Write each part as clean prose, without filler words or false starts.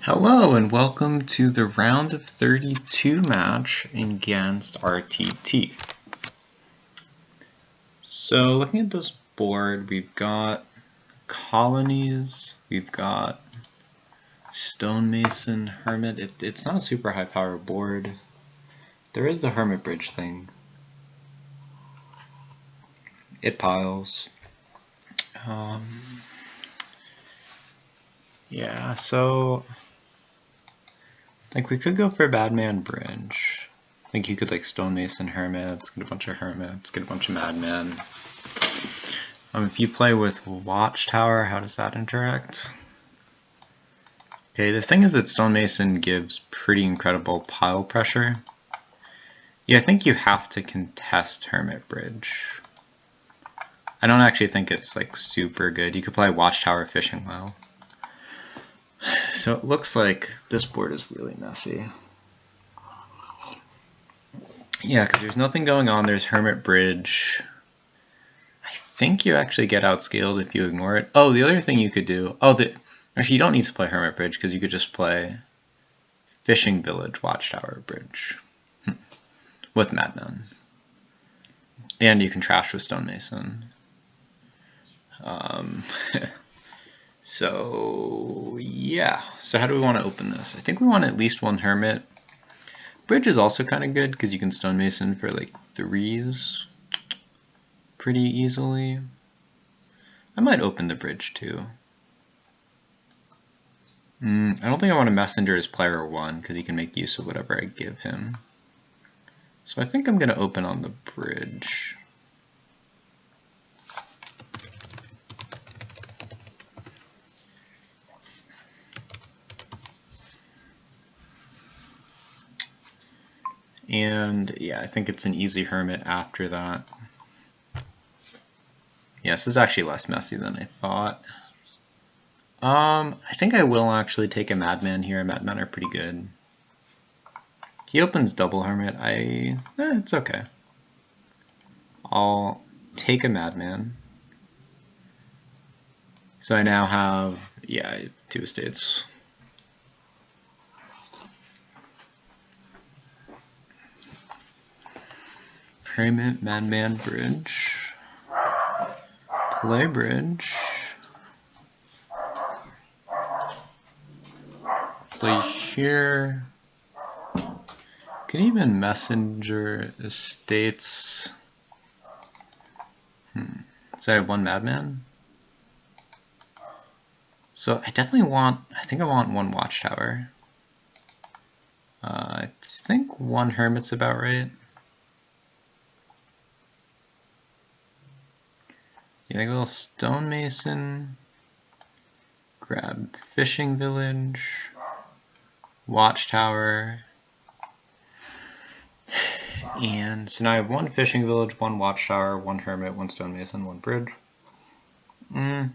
Hello and welcome to the round of 32 match against RTT. So looking at this board, we've got colonies, we've got Stonemason, Hermit. It's not a super high power board. There is the Hermit Bridge thing. It piles. Yeah, so we could go for Madman Bridge. I think you could Stonemason Hermits, get a bunch of Hermits, get a bunch of Madmen. If you play with Watchtower, how does that interact? Okay, the thing is that Stonemason gives pretty incredible pile pressure. Yeah, I think you have to contest Hermit Bridge. I don't actually think it's super good. You could play Watchtower Fishing Well. So it looks like this board is really messy. Yeah, because there's nothing going on. There's Hermit Bridge. I think you actually get outscaled if you ignore it. Oh, the other thing you could do... actually, you don't need to play Hermit Bridge because you could just play Fishing Village Watchtower Bridge with Madman. And you can trash with Stonemason. So yeah, so how do we want to open this? I think we want at least one Hermit. Bridge is also kind of good because you can Stonemason for threes pretty easily. I might open the Bridge too. I don't think I want to Messenger as player one because he can make use of whatever I give him. So I think I'm going to open on the Bridge. And yeah, I think it's an easy Hermit after that. Yeah, this is actually less messy than I thought. I think I will actually take a Madman here. Madmen are pretty good. He opens double Hermit. It's okay. I'll take a Madman. So I now have, yeah, 2 estates. Hermit, Madman, Bridge. Play Bridge. Play here. Can even Messenger estates. So I have 1 Madman. So I definitely want, I think I want 1 Watchtower. I think 1 Hermit's about right. Yeah, I go Stonemason, grab Fishing Village, Watchtower, and so now I have 1 Fishing Village, 1 Watchtower, 1 Hermit, 1 Stonemason, 1 Bridge. Might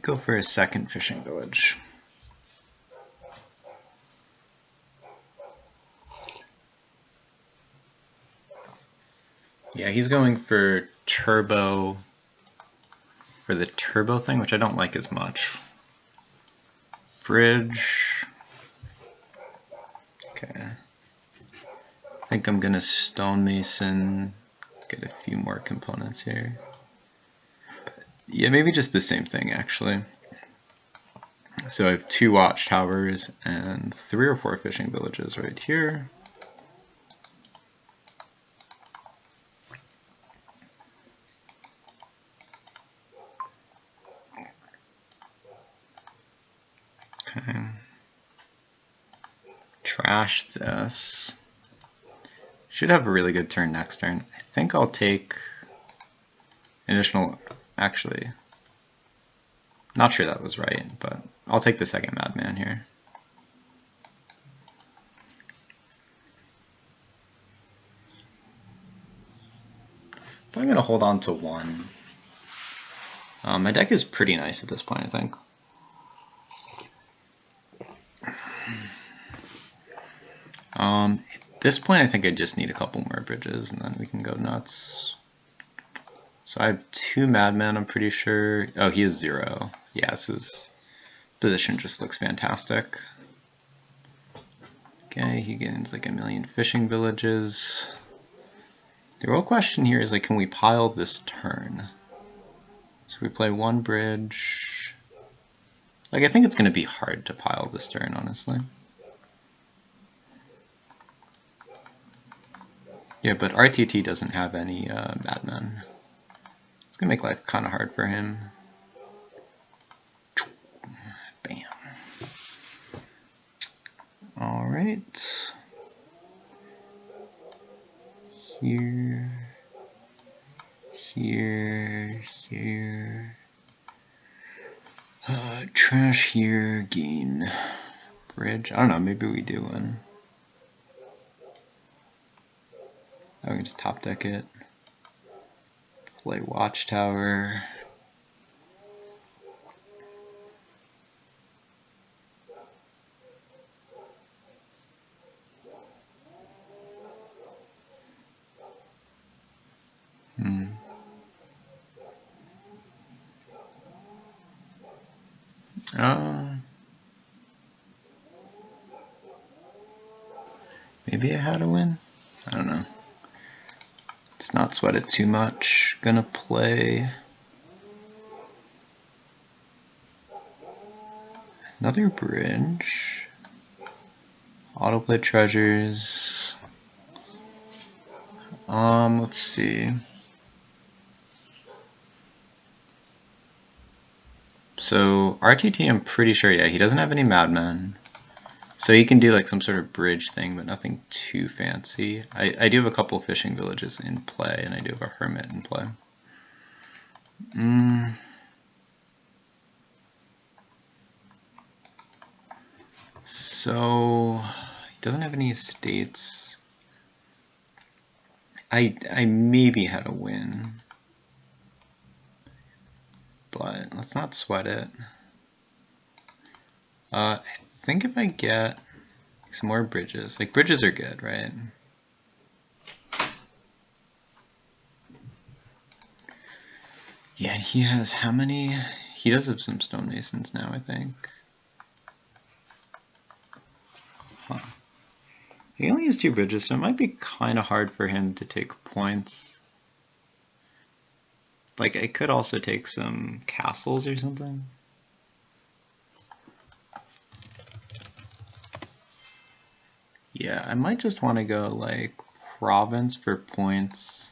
go for a second Fishing Village. Yeah, he's going for turbo, for the turbo thing, which I don't like as much. Bridge. Okay. I think I'm gonna Stonemason, get a few more components here. Yeah, maybe just the same thing actually. So I have 2 Watchtowers and 3 or 4 Fishing Villages right here. Okay. Trash this. Should have a really good turn next turn. I think I'll take additional, actually, not sure that was right, but I'll take the second Madman here. But I'm going to hold on to 1. My deck is pretty nice at this point, I think. At this point, I think I just need a couple more bridges, and then we can go nuts. So I have 2 Madmen, I'm pretty sure. Oh, he is 0. Yeah, this is Position just looks fantastic. Okay, he gains like 1,000,000 fishing villages. The real question here is like, can we pile this turn? So we play one bridge. Like, I think it's going to be hard to pile this turn, honestly. Yeah, but RTT doesn't have any Madman. It's going to make life kind of hard for him. Bam. Alright. Here. Here. Here. Trash here. Gain. Bridge. I don't know, maybe we do one. I can just top deck it. Play Watchtower. Maybe I had a win? I don't know. Let's not sweat it too much. Gonna play another bridge. Autoplay treasures. Let's see. So RTT, I'm pretty sure, yeah, he doesn't have any Madman. So he can do like some sort of bridge thing, but nothing too fancy. I do have a couple fishing villages in play, and I do have a hermit in play. So he doesn't have any estates. I maybe had a win, but let's not sweat it. I think if I get some more bridges, like bridges are good, right? Yeah, he has how many? He does have some stonemasons now, I think. Huh. He only has 2 bridges, so it might be kind of hard for him to take points. Like, I could also take some castles or something. Yeah, I might just want to go like province for points.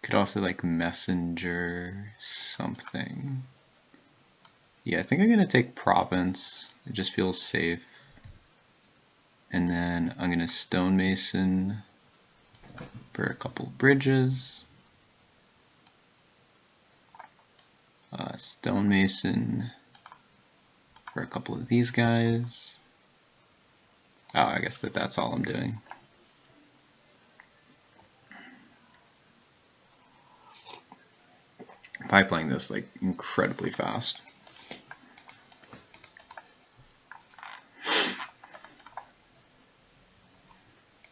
Could also like messenger something. Yeah, I think I'm gonna take province. It just feels safe. And then I'm gonna stonemason for a couple bridges. Stonemason for a couple of these guys. Oh, I guess that's all I'm doing. Probably playing this like incredibly fast.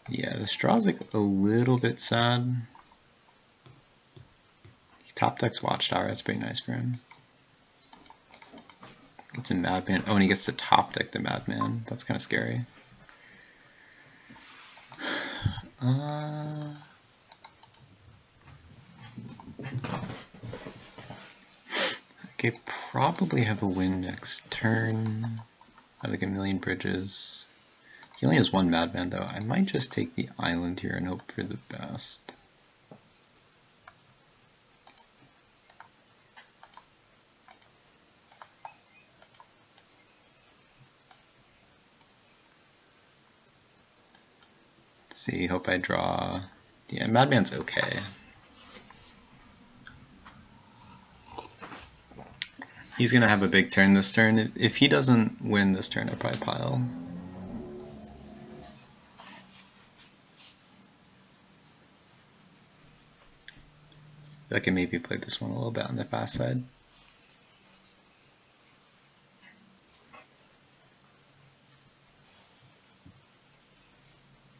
Yeah, the straw's like a little bit sad. He top decks Watchtower, that's pretty nice for him. Gets a Madman. Oh, and he gets to top deck the Madman. That's kind of scary. Okay, probably have a win next turn. I have like 1,000,000 bridges. He only has 1 Madman though. I might just take the island here and hope for the best. Let's see, hope I draw. Yeah, Madman's okay. He's gonna have a big turn this turn. If he doesn't win this turn, I'd probably pile. I can maybe play this one a little bit on the fast side.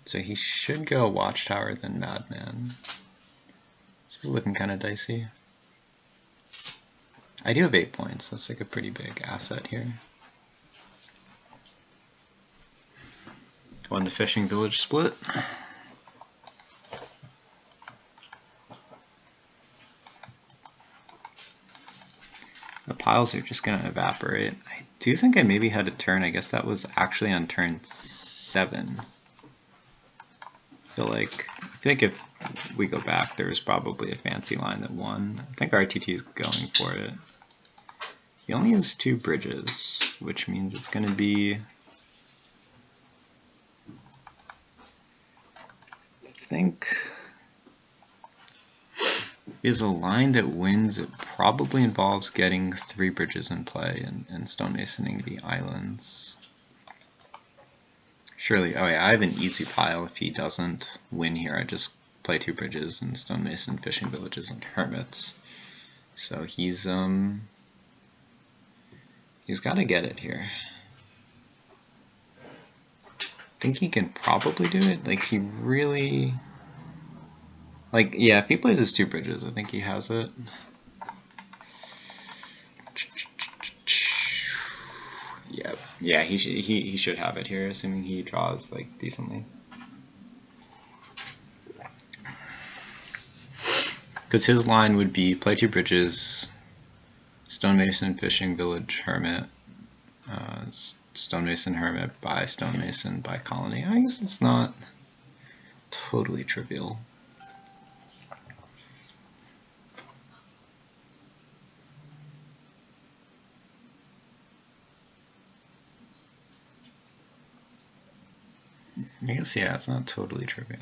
So he should go Watchtower then Madman. This is looking kind of dicey. I do have 8 points. That's like a pretty big asset here. Won the fishing village split. The piles are just going to evaporate. I do think I maybe had a turn. I guess that was actually on turn 7. I feel like if we go back, there was probably a fancy line that won. I think RTT is going for it. He only has 2 bridges, which means it's going to be, I think, is a line that wins. It probably involves getting 3 bridges in play and stonemasoning the islands. Surely, oh yeah, I have an easy pile if he doesn't win here. I just play 2 bridges and stonemason fishing villages and hermits. So he's got to get it here. I think he can probably do it. Like he really, like yeah, if he plays his 2 bridges, I think he has it. Yeah, he should have it here, assuming he draws like decently. Because his line would be play 2 bridges, stonemason, fishing village, hermit, stonemason, hermit, by stonemason, by colony. I guess it's not totally trivial. I guess, yeah, it's not totally trivial.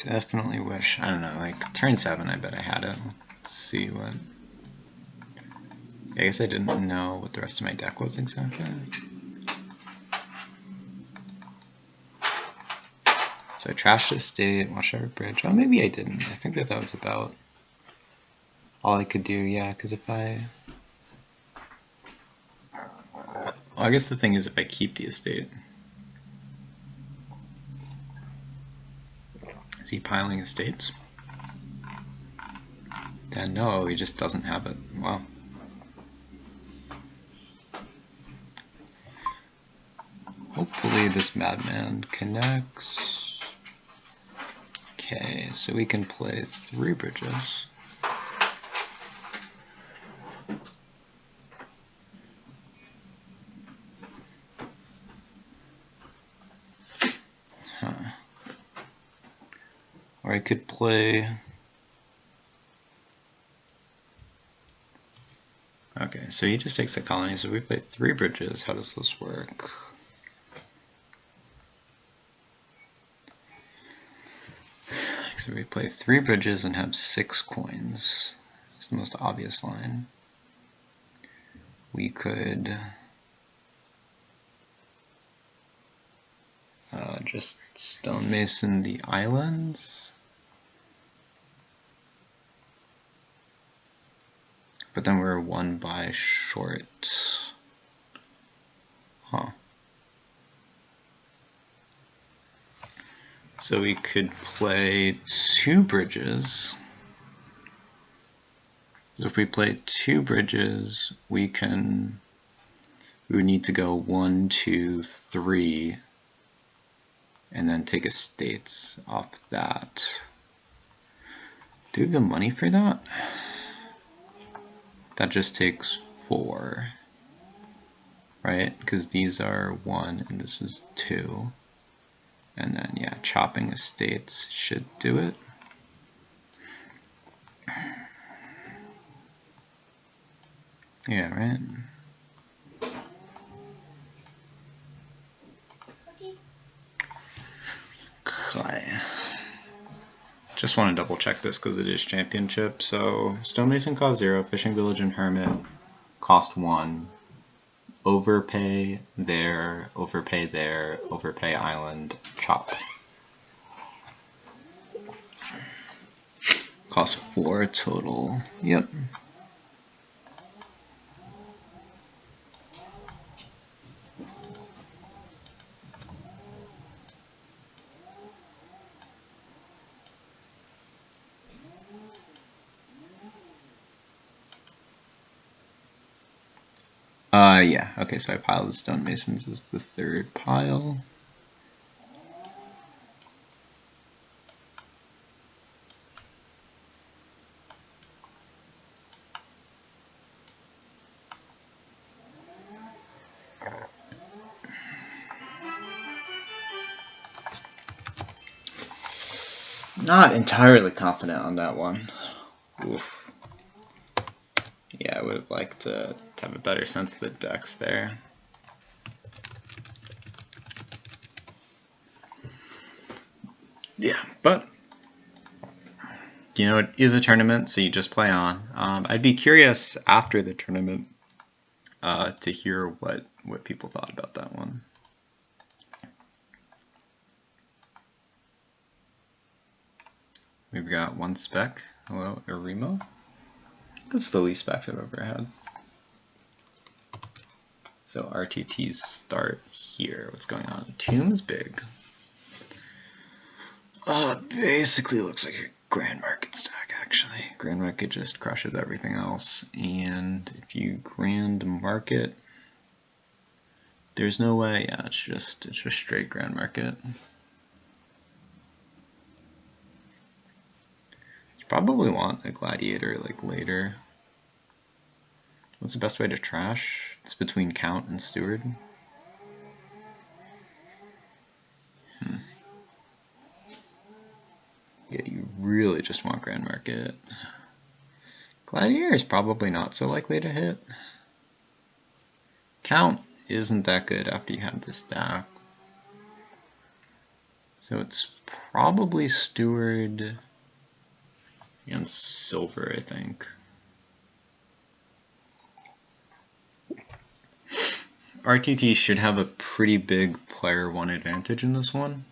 Definitely wish, I don't know, like turn 7 I bet I had it. Let's see what, I guess I didn't know what the rest of my deck was exactly. So I trashed the state, watched every bridge. Oh, maybe I didn't. I think that was about all I could do, yeah, because if I... Well, I guess the thing is if I keep the estate. Is he piling estates? Then no, he just doesn't have it. Wow. Hopefully this Madman connects. Okay, so we can play 3 bridges. Huh. Or I could play... Okay, so he just takes the colony, so we play 3 bridges. How does this work? So we play 3 bridges and have 6 coins. It's the most obvious line. We could just stonemason the islands. But then we're 1 by short. Huh. So we could play 2 bridges. So if we play 2 bridges, we would need to go 1, 2, 3, and then take estates off that. Do we have the money for that? That just takes 4, right? Because these are 1 and this is 2. And then, yeah, chopping estates should do it. Yeah, right? Okay. Just want to double check this because it is championship. So, Stonemason cost 0, Fishing Village and Hermit cost 1. Overpay there, overpay island, chop. Cost 4 total. Yep. Yeah, okay, so I piled the Stonemasons as the third pile. Not entirely confident on that one. Oof. Yeah, I would have liked to have a better sense of the decks there. Yeah, but you know, it is a tournament, so you just play on. I'd be curious after the tournament to hear what people thought about that one. We've got one spec. Hello, Arimo. That's the least specs I've ever had. So RTTs start here. What's going on? Tomb is big. Basically looks like a Grand Market stack, actually. Grand Market just crushes everything else. And if you Grand Market, there's no way. Yeah, it's just straight Grand Market. You probably want a Gladiator like later. What's the best way to trash? It's between Count and Steward. Yeah, you really just want Grand Market. Gladiator is probably not so likely to hit. Count isn't that good after you have this stack. So it's probably Steward and Silver, I think. RTT should have a pretty big player one advantage in this one.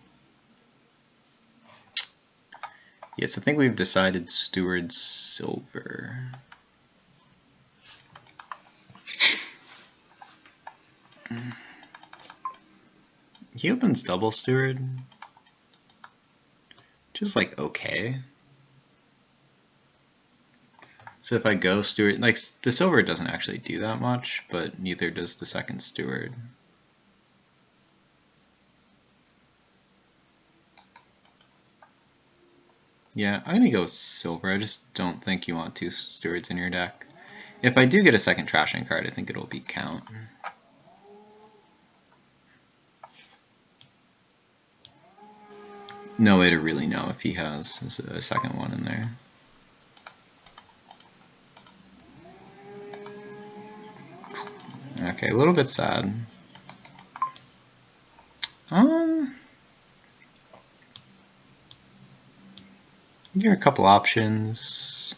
Yes, I think we've decided Steward Silver. He opens double Steward, which is like okay. So if I go Steward, like the Silver doesn't actually do that much, but neither does the second Steward. Yeah, I'm gonna go with Silver. I just don't think you want two Stewards in your deck. If I do get a second trashing card, I think it'll be Count. No way to really know if he has a second one in there. Okay, a little bit sad. Here are a couple options.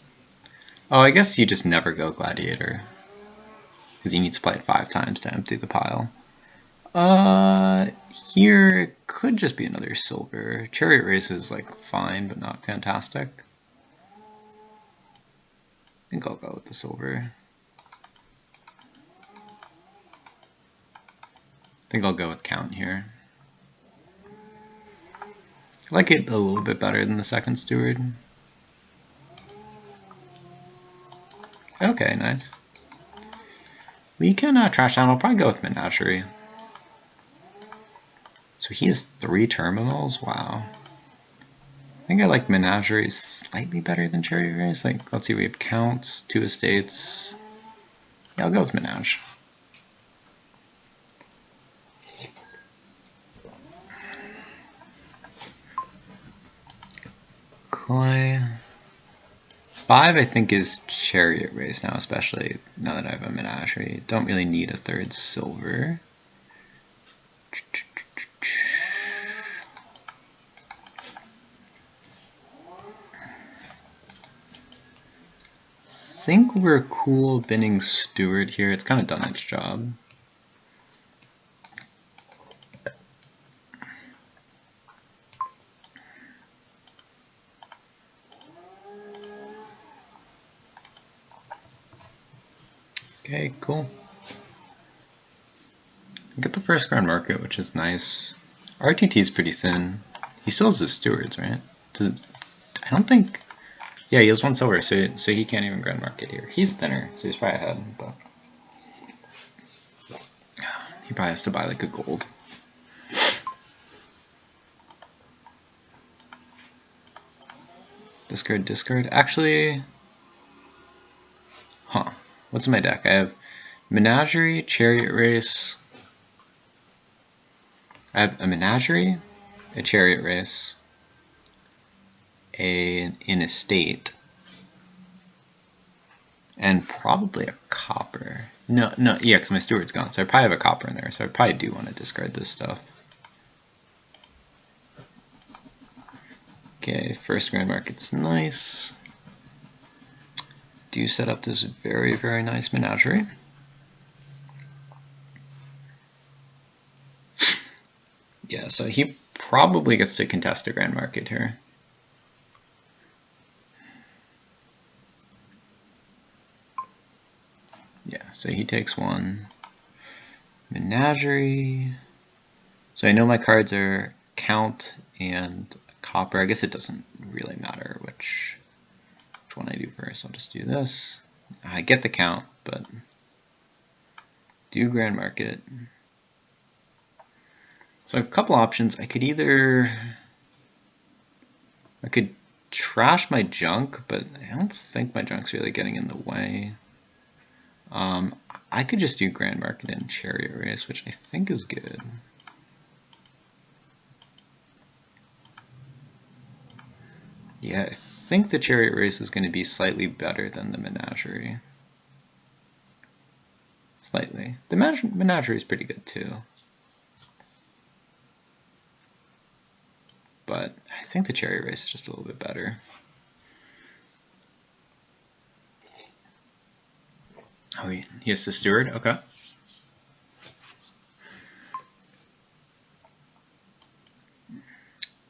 Oh, I guess you just never go Gladiator, because you need to play it 5 times to empty the pile. Here it could just be another Silver. Chariot Race is like fine, but not fantastic. I think I'll go with the Silver. I think I'll go with Count here. I like it a little bit better than the second Steward. Okay, nice. We can trash down. I'll probably go with Menagerie. So he has 3 terminals? Wow. I think I like Menagerie slightly better than Chariot Race. Like, let's see, we have Count, 2 estates. Yeah, I'll go with Menage. Okay. 5, I think, is Chariot Race now, especially now that I have a Menagerie. Don't really need a 3rd Silver. I think we're cool binning Steward here. It's kind of done its job. Okay, cool. Get the first Grand Market, which is nice. RTT is pretty thin. He still has his Stewards, right? I don't think... Yeah, he has 1 Silver, so he can't even Grand Market here. He's thinner, so he's probably ahead. But He probably has to buy like a gold. Discard, discard. Actually, what's in my deck? I have Menagerie, Chariot Race. I have a Menagerie, a Chariot Race, an Estate, and probably a Copper. No, yeah, because my Steward's gone, so I probably have a Copper in there, so I probably do want to discard this stuff. Okay, first Grand Market's nice. Do set up this very, very nice Menagerie. Yeah, so he probably gets to contest a Grand Market here. Yeah, so he takes one. Menagerie. So I know my cards are Count and Copper. I guess it doesn't really matter which one I do first. I'll just do this. I get the Count, but do Grand Market. So I have a couple options. I could trash my junk, but I don't think my junk's really getting in the way. I could just do Grand Market and Chariot Race, which I think is good. Yeah, I think the Chariot Race is going to be slightly better than the Menagerie. Slightly. The Menagerie is pretty good too. But I think the Chariot Race is just a little bit better. Oh, he has to Steward? Okay.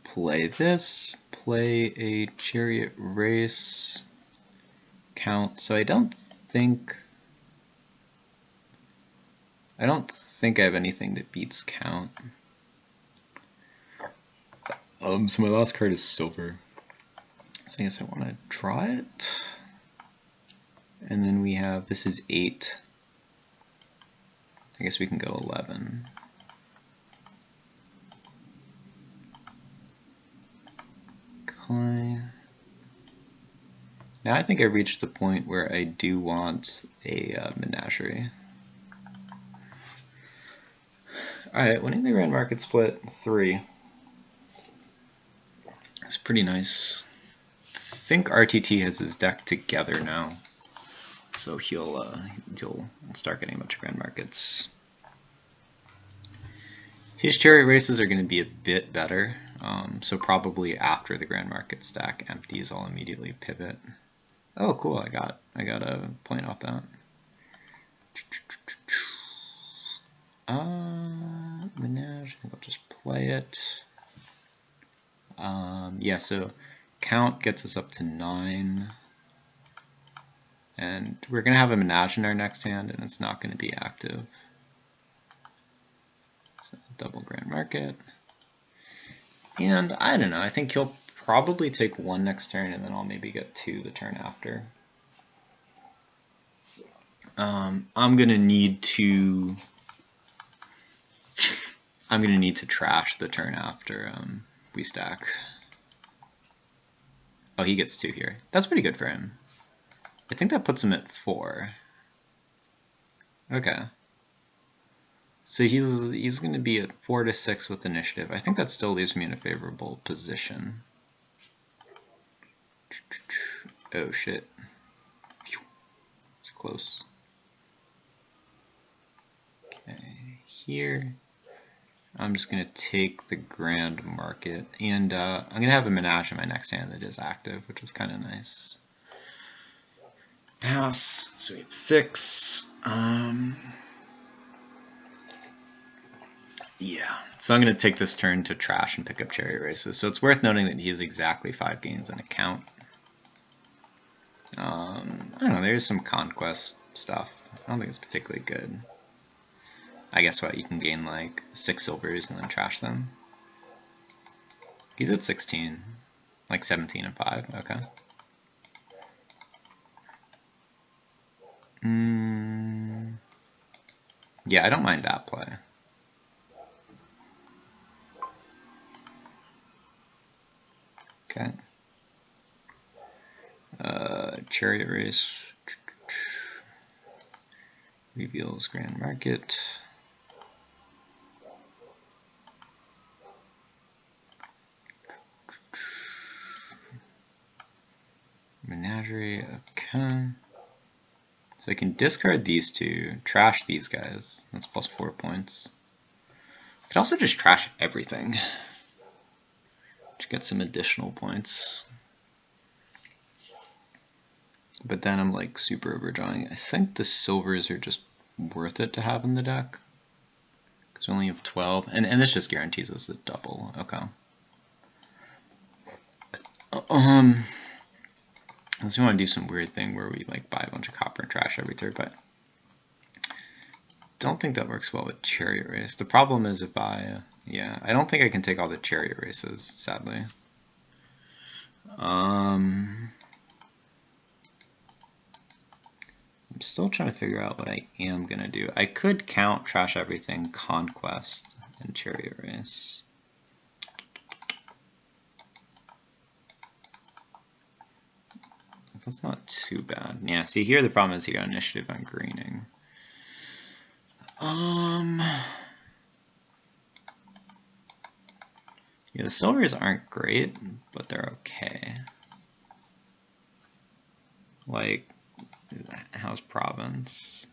Play this. Play a Chariot Race. Count. So I don't think I have anything that beats Count. So my last card is Silver. So I guess I want to draw it. And then we have, this is 8. I guess we can go 11. Okay. Now I think I reached the point where I do want a Menagerie. Alright, winning the Grand Market split 3. It's pretty nice. I think RTT has his deck together now. So he'll start getting a bunch of Grand Markets. His Chariot Races are going to be a bit better, so probably after the Grand Market stack empties, I'll immediately pivot. Oh, cool! I got a point off that. Menage. I think I'll just play it. Yeah, so Count gets us up to 9. And we're going to have a Menage in our next hand, and it's not going to be active. So double Grand Market. And I don't know, I think he'll probably take 1 next turn, and then I'll maybe get 2 the turn after. I'm going to need to trash the turn after we stack. Oh, he gets 2 here. That's pretty good for him. I think that puts him at 4. Okay. So he's going to be at 4 to 6 with initiative. I think that still leaves me in a favorable position. Oh shit. It's close. Okay, here. I'm just going to take the Grand Market. And I'm going to have a Menage in my next hand that is active, which is kind of nice. Pass. So we have 6. Yeah. So I'm going to take this turn to trash and pick up Chariot Races. So it's worth noting that he has exactly 5 gains on a Count. I don't know. There's some Conquest stuff. I don't think it's particularly good. I guess what, you can gain like 6 silvers and then trash them. He's at 16. Like 17 and 5. Okay. Yeah, I don't mind that play. Okay. Chariot Race. Reveals Grand Market. Menagerie, okay. So I can discard these two, trash these guys. That's plus 4 points. I could also just trash everything to get some additional points. But then I'm like super overdrawing. I think the silvers are just worth it to have in the deck. Because we only have 12. And this just guarantees us a double. Okay. Unless we want to do some weird thing where we like buy a bunch of copper and trash every turn, but don't think that works well with Chariot Race. The problem is if I don't think I can take all the Chariot Races, sadly. I'm still trying to figure out what I am gonna do. I could count trash everything, Conquest, and Chariot Race. That's not too bad. Yeah, see here the problem is he got initiative on greening. Yeah, the silvers aren't great, but they're okay. Like, how's Province?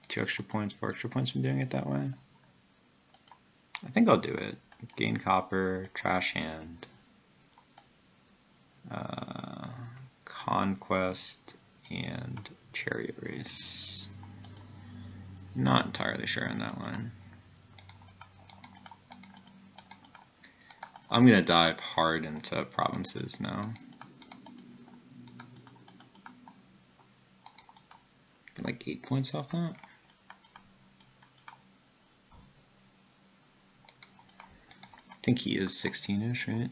2 extra points, 4 extra points from doing it that way? I think I'll do it. Gain copper, trash hand, Conquest, and Chariot Race. Not entirely sure on that line. I'm gonna dive hard into provinces now. Get like 8 points off that. I think he is 16-ish, right?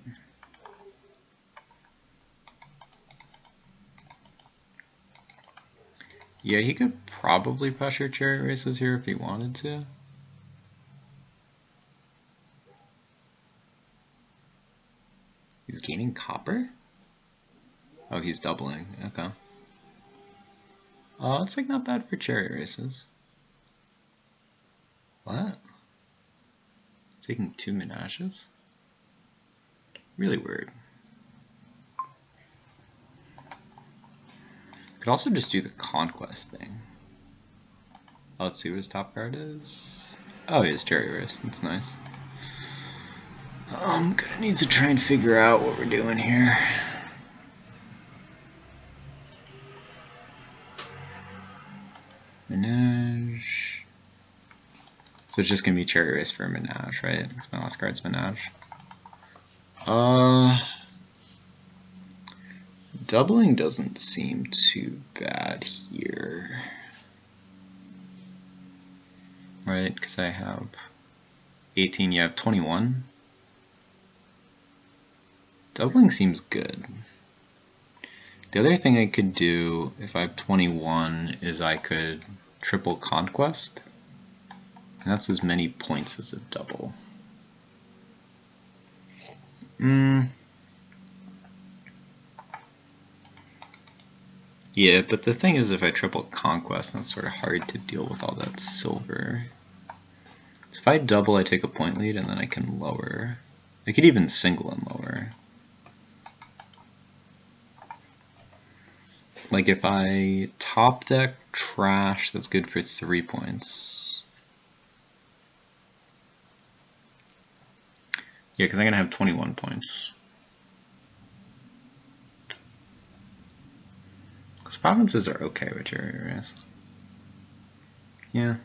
Yeah, he could probably pressure Chariot Races here if he wanted to. He's gaining copper? Oh, he's doubling. Okay. Oh, it's like not bad for Chariot Races. What? Taking 2 Menages? Really weird. Could also just do the Conquest thing. Oh, let's see what his top card is. Oh, he has Chariot Race. That's nice. I'm gonna need to try and figure out what we're doing here. Menage. So it's just gonna be Chariot Race for Menage, right? Because my last card's Menage. Doubling doesn't seem too bad here. Right, because I have 18, you have 21. Doubling seems good. The other thing I could do if I have 21 is I could triple Conquest. And that's as many points as a double. Yeah, but the thing is if I triple Conquest, that's sort of hard to deal with all that silver. So if I double, I take a point lead and then I can lower. I could even single and lower. Like if I top deck trash, that's good for 3 points. Yeah, because I'm going to have 21 points. Because provinces are okay with Chariot Race. Yeah.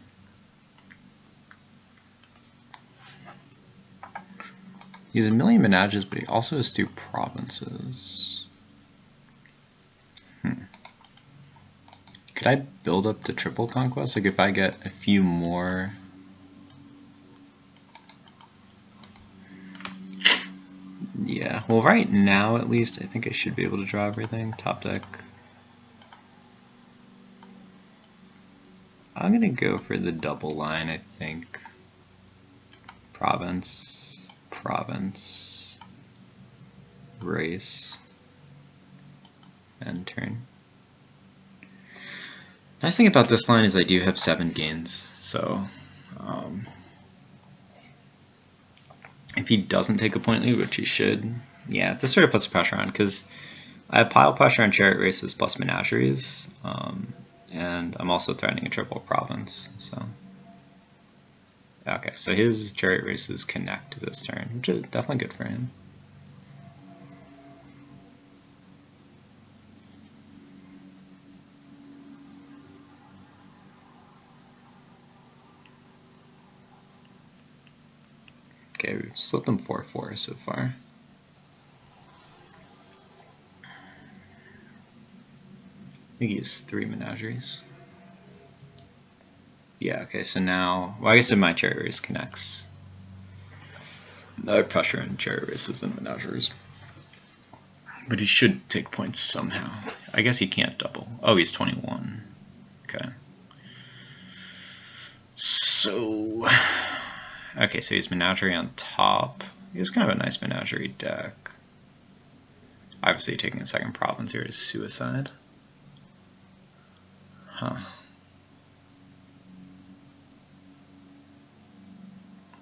He has a million Menages, but he also has 2 provinces. Could I build up to triple Conquest? Like if I get a few more... Yeah, well right now at least I think I should be able to draw everything. Top deck. I'm gonna go for the double line, I think. Province, province, race, and turn. Nice thing about this line is I do have 7 gains, so if he doesn't take a point lead, which he should, yeah, this sort of puts pressure on, because I have pile pressure on chariot races plus menageries, and I'm also threatening a triple province, so. Okay, so his chariot races connect this turn, which is definitely good for him. Okay, we've split them 4-4 so far. I think he has 3 menageries. Yeah, okay, so now, well, I guess if my chariot race connects, I have pressure on chariot races and menageries. But he should take points somehow. I guess he can't double. Oh, he's 21. Okay. So, okay, so he's menagerie on top. He has kind of a nice menagerie deck. Obviously taking a second province here is suicide. Huh.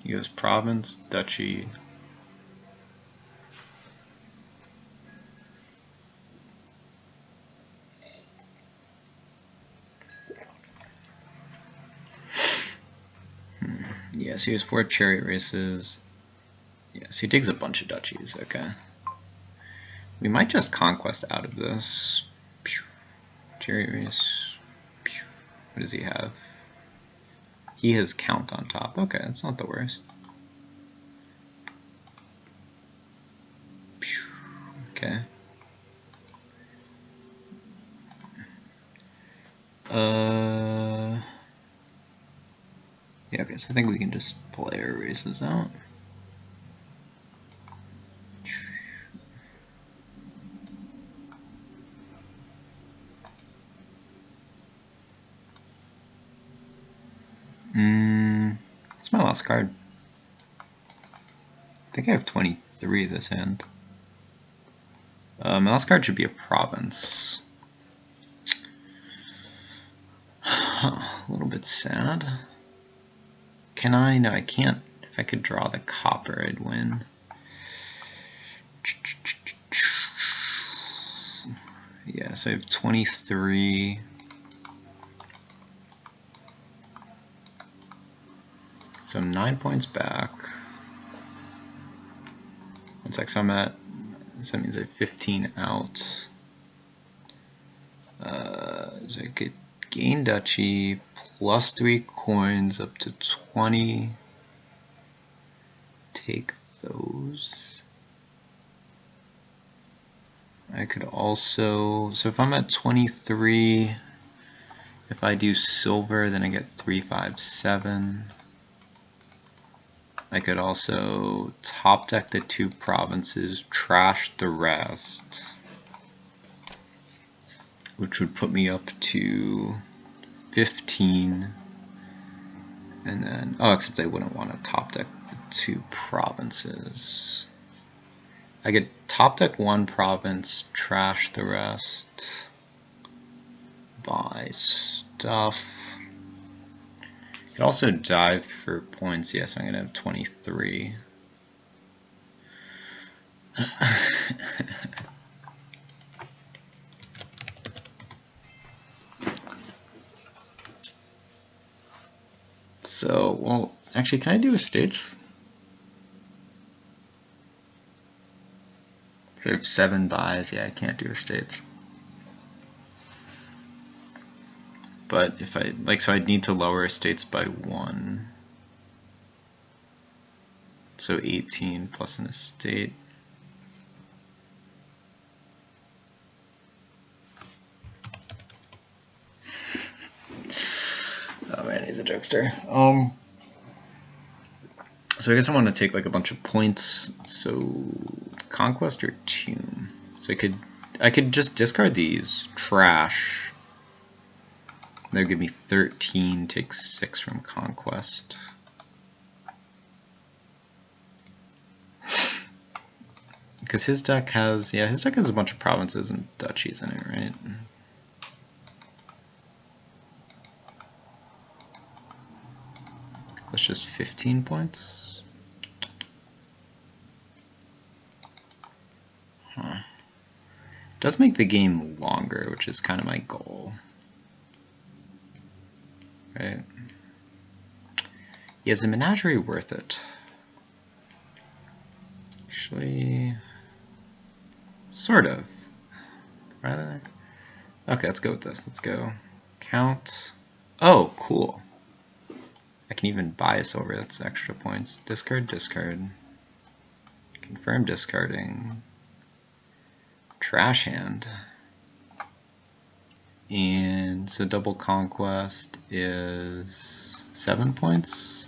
He goes province, duchy. Yes, he has 4 chariot races. Yes, he takes a bunch of duchies, okay. We might just conquest out of this. Chariot race. What does he have? He has count on top. Okay, that's not the worst. Okay. Yeah, okay, so I think we can just play our races out. That's my last card. I think I have 23 this hand. My last card should be a province. A little bit sad. Can I? No, I can't. If I could draw the copper, I'd win. Yeah, so I have 23. So I'm 9 points back. It's like, so I'm at, so that means I have 15 out. So I could gain duchy, plus 3 coins up to 20. Take those. I could also, so if I'm at 23, if I do silver, then I get 3, 5, 7. I could also top deck the 2 provinces, trash the rest, which would put me up to 15. And then, oh, except I wouldn't want to top deck the 2 provinces. I could top deck 1 province, trash the rest, buy stuff. I could also dive for points. Yes, I'm going to have 23. So, well, actually, can I do estates? So I have 7 buys. Yeah, I can't do estates. But if I, like, so I'd need to lower estates by 1. So 18 plus an estate. Oh man, he's a jokester. So I guess I want to take like a bunch of points. So conquest or tomb. So I could just discard these, trash, They'll give me 13, take 6 from Conquest. Because his deck has, yeah, his deck has a bunch of provinces and duchies in it, right? That's just 15 points. Huh. Does make the game longer, which is kind of my goal. Right? Yeah, is a menagerie worth it? Actually, sort of. Rather. Okay, let's go with this. Let's go. Count. Oh, cool. I can even bias over. That's extra points. Discard, discard. Confirm discarding. Trash hand. And so double conquest is 7 points.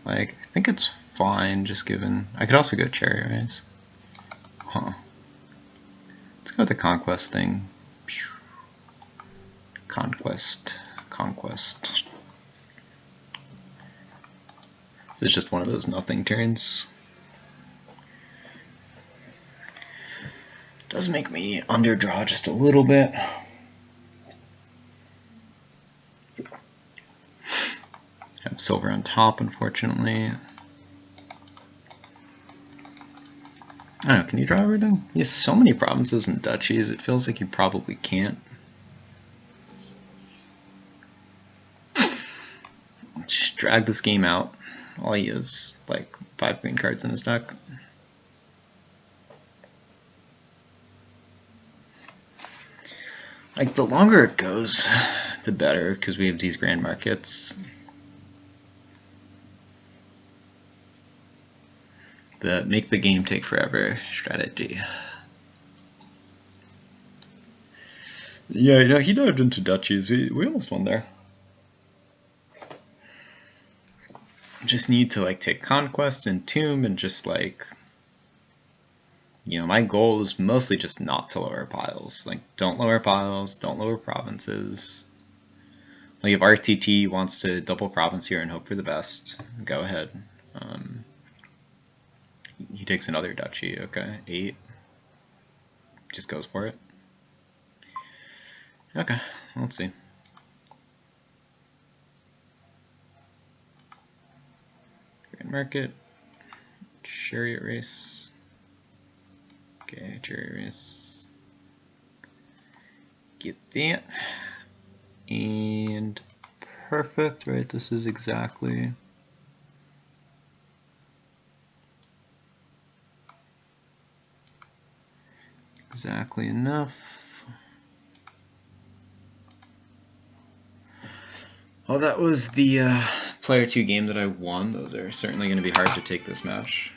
Like, I think it's fine just given. I could also go cherry raise. Huh. Let's go with the conquest thing. Conquest. Conquest. So it's just one of those nothing turns. Does make me underdraw just a little bit. Have silver on top, unfortunately. I don't know, can you draw everything? He has so many provinces and duchies, it feels like you probably can't. Just drag this game out. All he is, like, 5 green cards in his deck. Like, the longer it goes, the better, because we have these grand markets. The make the game take forever strategy. Yeah, you know, he dived into duchies. We almost won there. Just need to, like, take Conquest and Tomb and just, like, you know, my goal is mostly just not to lower piles. Like, don't lower piles, don't lower provinces. Like, if RTT wants to double province here and hope for the best, go ahead. He takes another duchy, okay, 8. Just goes for it. Okay, let's see. Grand Market, Chariot Race. Okay, Chariot Race. Get that. And perfect, right? This is exactly enough. Well, that was the player 2 game that I won. Those are certainly going to be hard to take this match.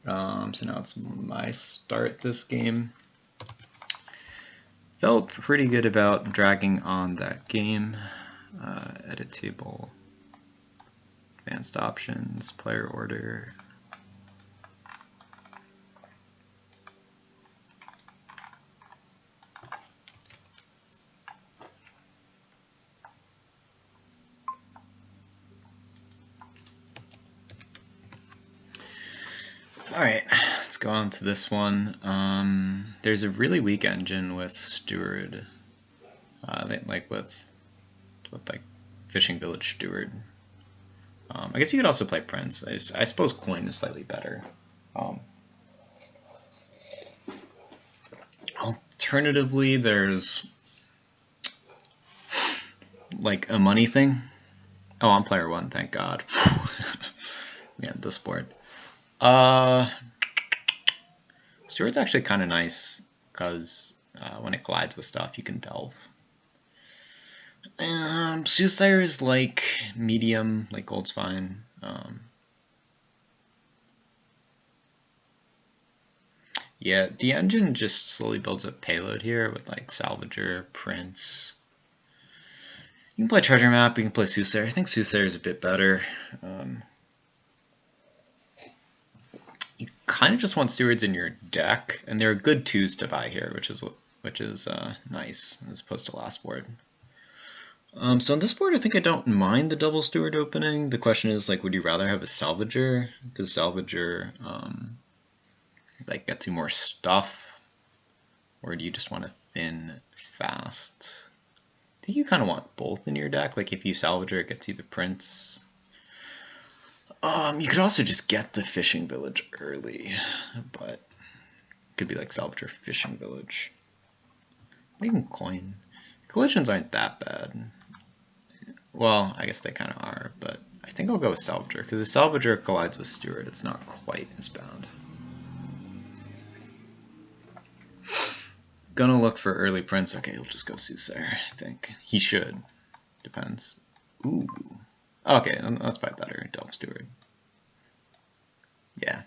So now it's my start this game. Felt pretty good about dragging on that game. Edit table, advanced options, player order. Alright, let's go on to this one. There's a really weak engine with Steward, like with like Fishing Village Steward. I guess you could also play Prince. I suppose Coin is slightly better. Alternatively, there's like a money thing. Oh, I'm player 1, thank God. Man, this board. Steward's actually kind of nice because when it collides with stuff, you can delve. Soothsayer is like medium, like gold's fine. Yeah, the engine just slowly builds up payload here with like Salvager, Prince. You can play Treasure Map, you can play Soothsayer. I think Soothsayer is a bit better. You kind kind of just want stewards in your deck, and they're good 2s to buy here, which is nice as opposed to last board. So on this board, I think I don't mind the double steward opening. The question is, like, would you rather have a salvager? Because salvager like gets you more stuff, or do you just want to thin fast? I think you kind of want both in your deck. Like if you salvager, it gets you the prince. You could also just get the fishing village early, but it could be like salvager fishing village. Even coin. Collisions aren't that bad. Well, I guess they kind of are, but I think I'll go with salvager, because if salvager collides with steward, it's not quite as bad. Gonna look for early prince. Okay, he'll just go Soothsayer, I think. He should. Depends. Ooh. Okay, that's probably better. Delve steward. Yeah.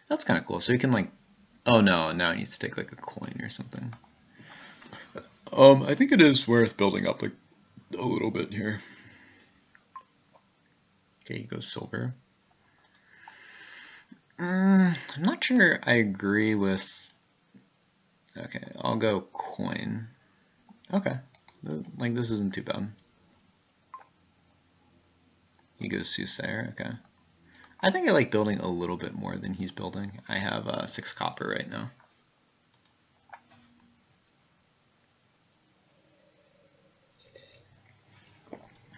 That's kind of cool. So he can like... Oh no, now he needs to take like a coin or something. I think it is worth building up like a little bit here. Okay, he goes silver. I'm not sure I agree with... Okay, I'll go coin. Okay, like this isn't too bad. He goes Soothsayer, okay. I think I like building a little bit more than he's building. I have 6 copper right now.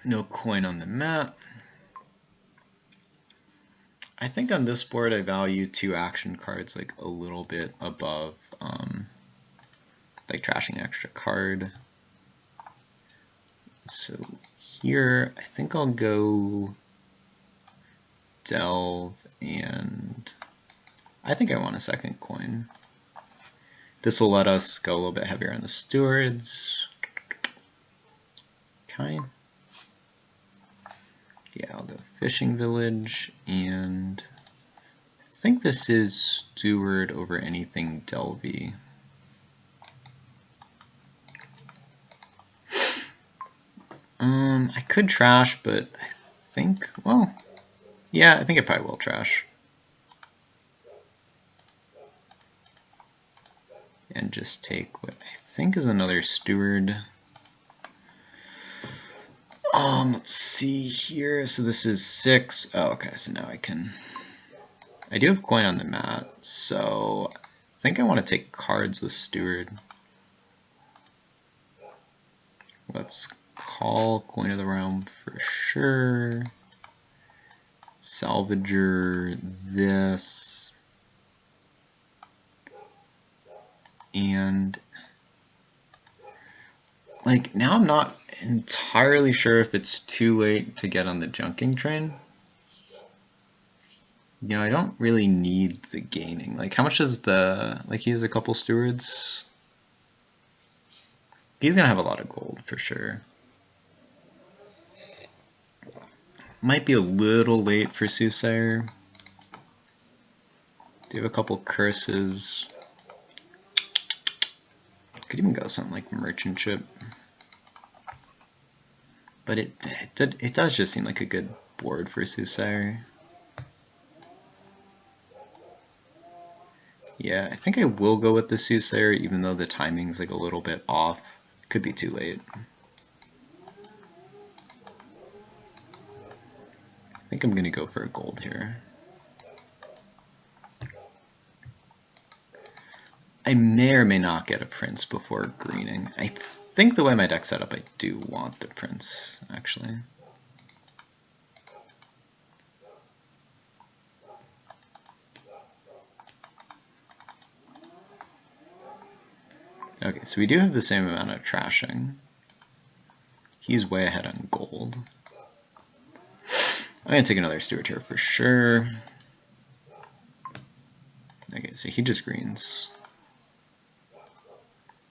No coin on the mat. I think on this board I value 2 action cards like a little bit above like trashing an extra card. So here I think I'll go delve, and I think I want a second coin. This will let us go a little bit heavier on the stewards. Okay. Yeah, I'll go fishing village, and I think this is steward over anything delvey. I could trash, but I think, well, yeah, I think I probably will trash. And just take what I think is another steward. Let's see here. So this is 6. Oh, okay, so now I do have coin on the mat, so I think I want to take cards with steward. Let's call coin of the realm for sure. Salvager this. And like now I'm not entirely sure if it's too late to get on the junking train. You know, I don't really need the gaining. Like how much is the, like he has a couple stewards. He's gonna have a lot of gold for sure. Might be a little late for Soothsayer. Do have a couple curses. Could even go something like merchant ship. But it does just seem like a good board for Soothsayer. Yeah, I think I will go with the Soothsayer even though the timing's like a little bit off. Could be too late. I think I'm gonna go for a gold here. I may or may not get a prince before greening. I think the way my deck's set up, I do want the prince, actually. Okay, so we do have the same amount of trashing. He's way ahead on gold. I'm gonna take another steward here for sure. Okay, so he just greens.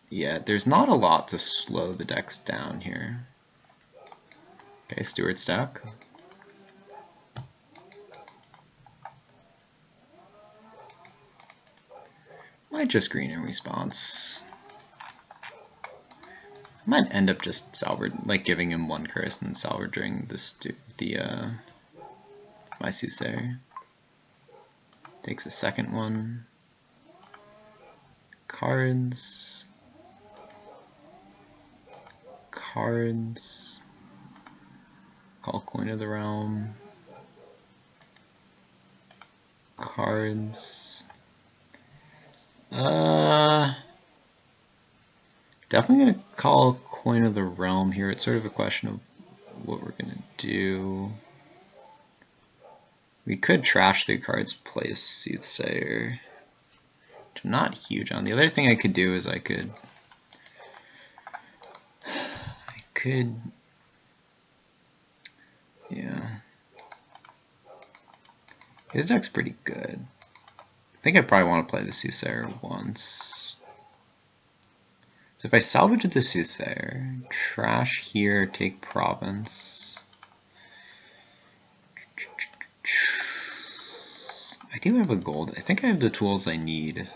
Yeah, there's not a lot to slow the decks down here. Okay, steward stack. Might just green in response. I might end up just like giving him 1 curse and salvaging my Soothsayer. Takes a second one. Cards. Cards. Call Coin of the Realm. Cards. Definitely gonna call Coin of the Realm here. It's sort of a question of what we're gonna do. We could trash the cards, play a Soothsayer, which I'm not huge on. The other thing I could do is I could yeah. His deck's pretty good. I think I probably want to play the Soothsayer once. So if I salvage the Soothsayer, trash here, take province. I do have a gold. I think I have the tools I need.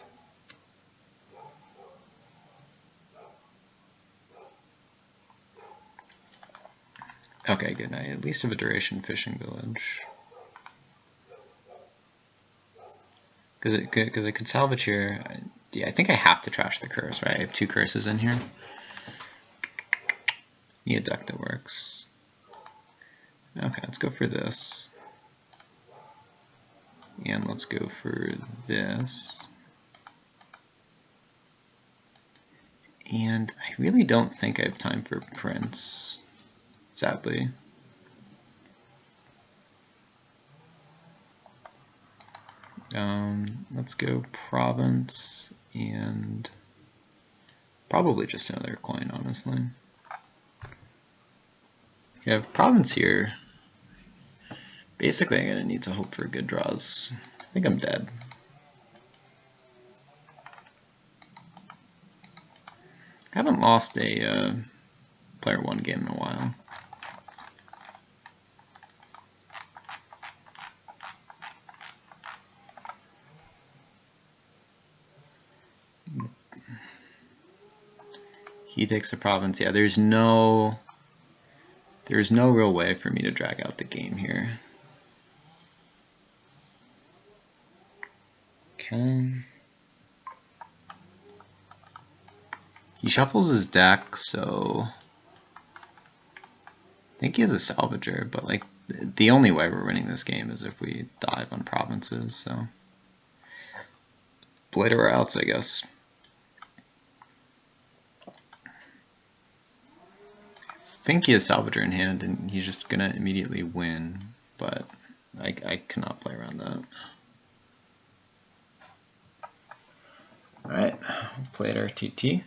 Okay, good. I at least have a duration fishing village. Because I could salvage here. Yeah, I think I have to trash the curse, right? I have 2 curses in here. Need a deck that works. Okay, let's go for this. And let's go for this. And I really don't think I have time for Prince, sadly. Let's go province and probably just another coin, honestly. Okay, I have province here. Basically, I'm gonna need to hope for good draws. I think I'm dead. I haven't lost a player 1 game in a while. He takes the province. Yeah, there's no real way for me to drag out the game here. Okay. He shuffles his deck, so I think he has a salvager, but like the only way we're winning this game is if we dive on provinces, so blade or outs, I guess. I think he has salvager in hand and he's just gonna immediately win, but I cannot play around that. Alright, play at RTT.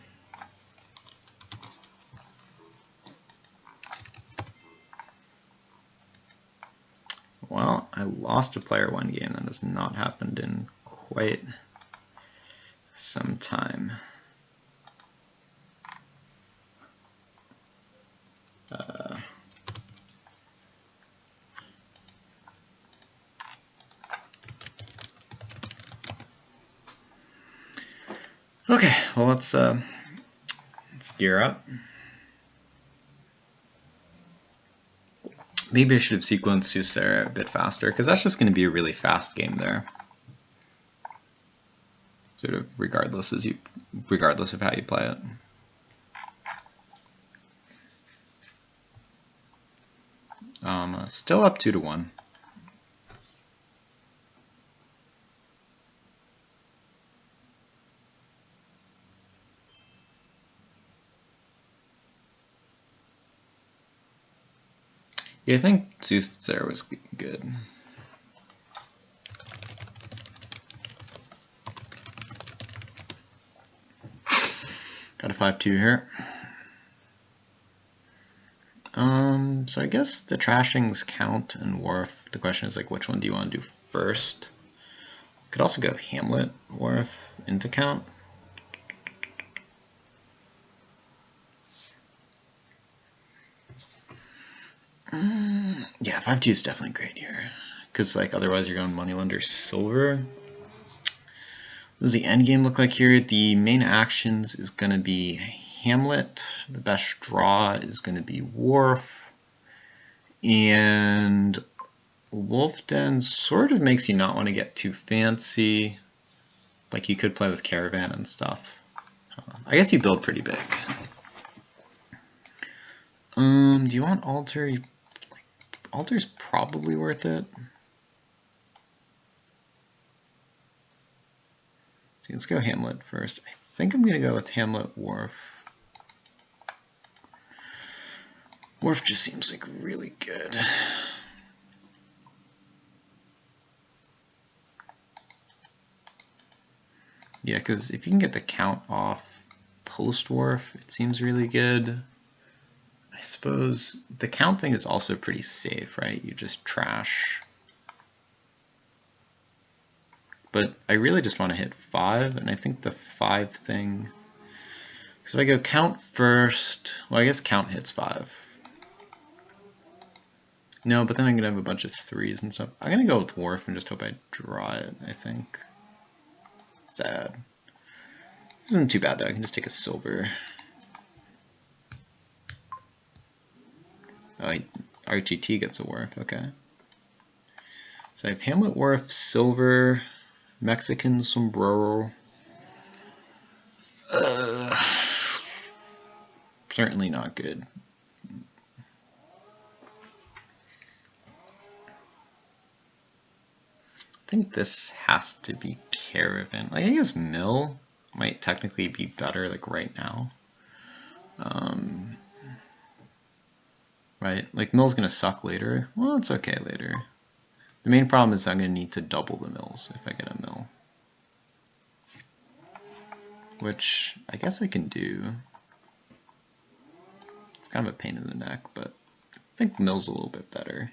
Well, I lost a player 1 game. That has not happened in quite some time. Okay, well let's gear up. Maybe I should have sequenced Soothsayer a bit faster, because that's just going to be a really fast game there. Sort of regardless of how you play it. Still up 2-1. Yeah, I think Soothsayer was good. Got a 5-2 here. So I guess the trashings count and Wharf. The question is like, which one do you want to do first? Could also go Hamlet, Wharf into count. Yeah, 5-2 is definitely great here, because like otherwise you're going Moneylender Silver. What does the end game look like here? The main actions is going to be Hamlet. The best draw is going to be Wharf, and Wolf Den sort of makes you not want to get too fancy. Like you could play with Caravan and stuff. I guess you build pretty big. Do you want Altar? Like, Altar's probably worth it. So let's go Hamlet first. I think I'm going to go with Hamlet Wharf. Wharf just seems like really good. Yeah, because if you can get the count off post-Wharf, it seems really good. I suppose the count thing is also pretty safe, right? You just trash. But I really just want to hit 5, and I think the 5 thing... So if I go count first, well, I guess count hits 5. No, but then I'm going to have a bunch of 3s and stuff. I'm going to go with Wharf and just hope I draw it, I think. Sad. This isn't too bad though, I can just take a silver. Oh, RTT gets a Wharf, okay. So I have Hamlet Wharf, silver, Mexican sombrero. Certainly not good. I think this has to be Caravan. Like, I guess Mill might technically be better, like, right now. Right? Like, Mill's gonna suck later. Well, it's okay later. The main problem is I'm gonna need to double the mills if I get a mill. Which, I guess I can do. It's kind of a pain in the neck, but I think mill's a little bit better.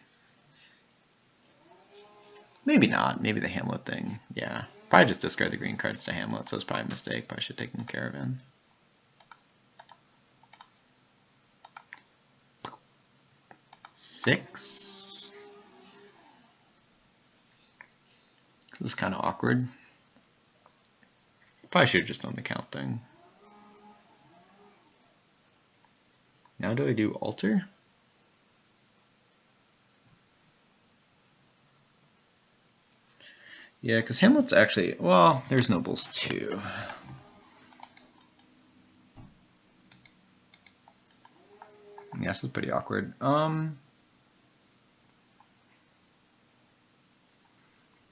Maybe not. Maybe the Hamlet thing. Yeah. Probably just discard the green cards to Hamlet, so it's probably a mistake. Probably should have taken Caravan. Six. This is kind of awkward. Probably should have just done the count thing. Now do I do Altar? Yeah, because Hamlet's actually, well, there's nobles too. Yeah, this is pretty awkward. I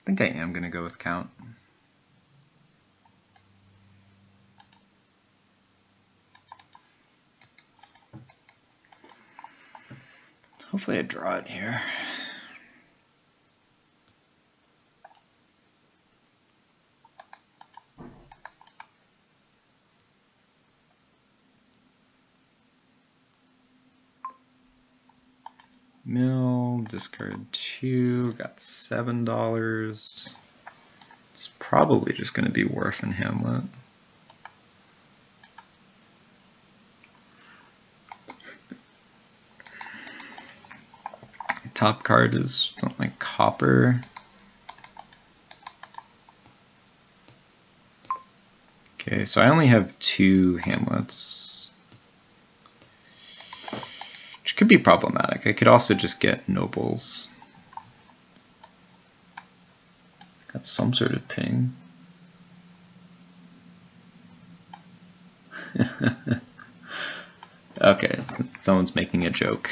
think I am gonna go with count. Hopefully I draw it here. Mill, discard 2, got $7. It's probably just going to be Wharf and Hamlet. Top card is something like Copper. Okay, so I only have 2 Hamlets, which could be problematic. I could also just get nobles. Got some sort of ping. Okay, someone's making a joke.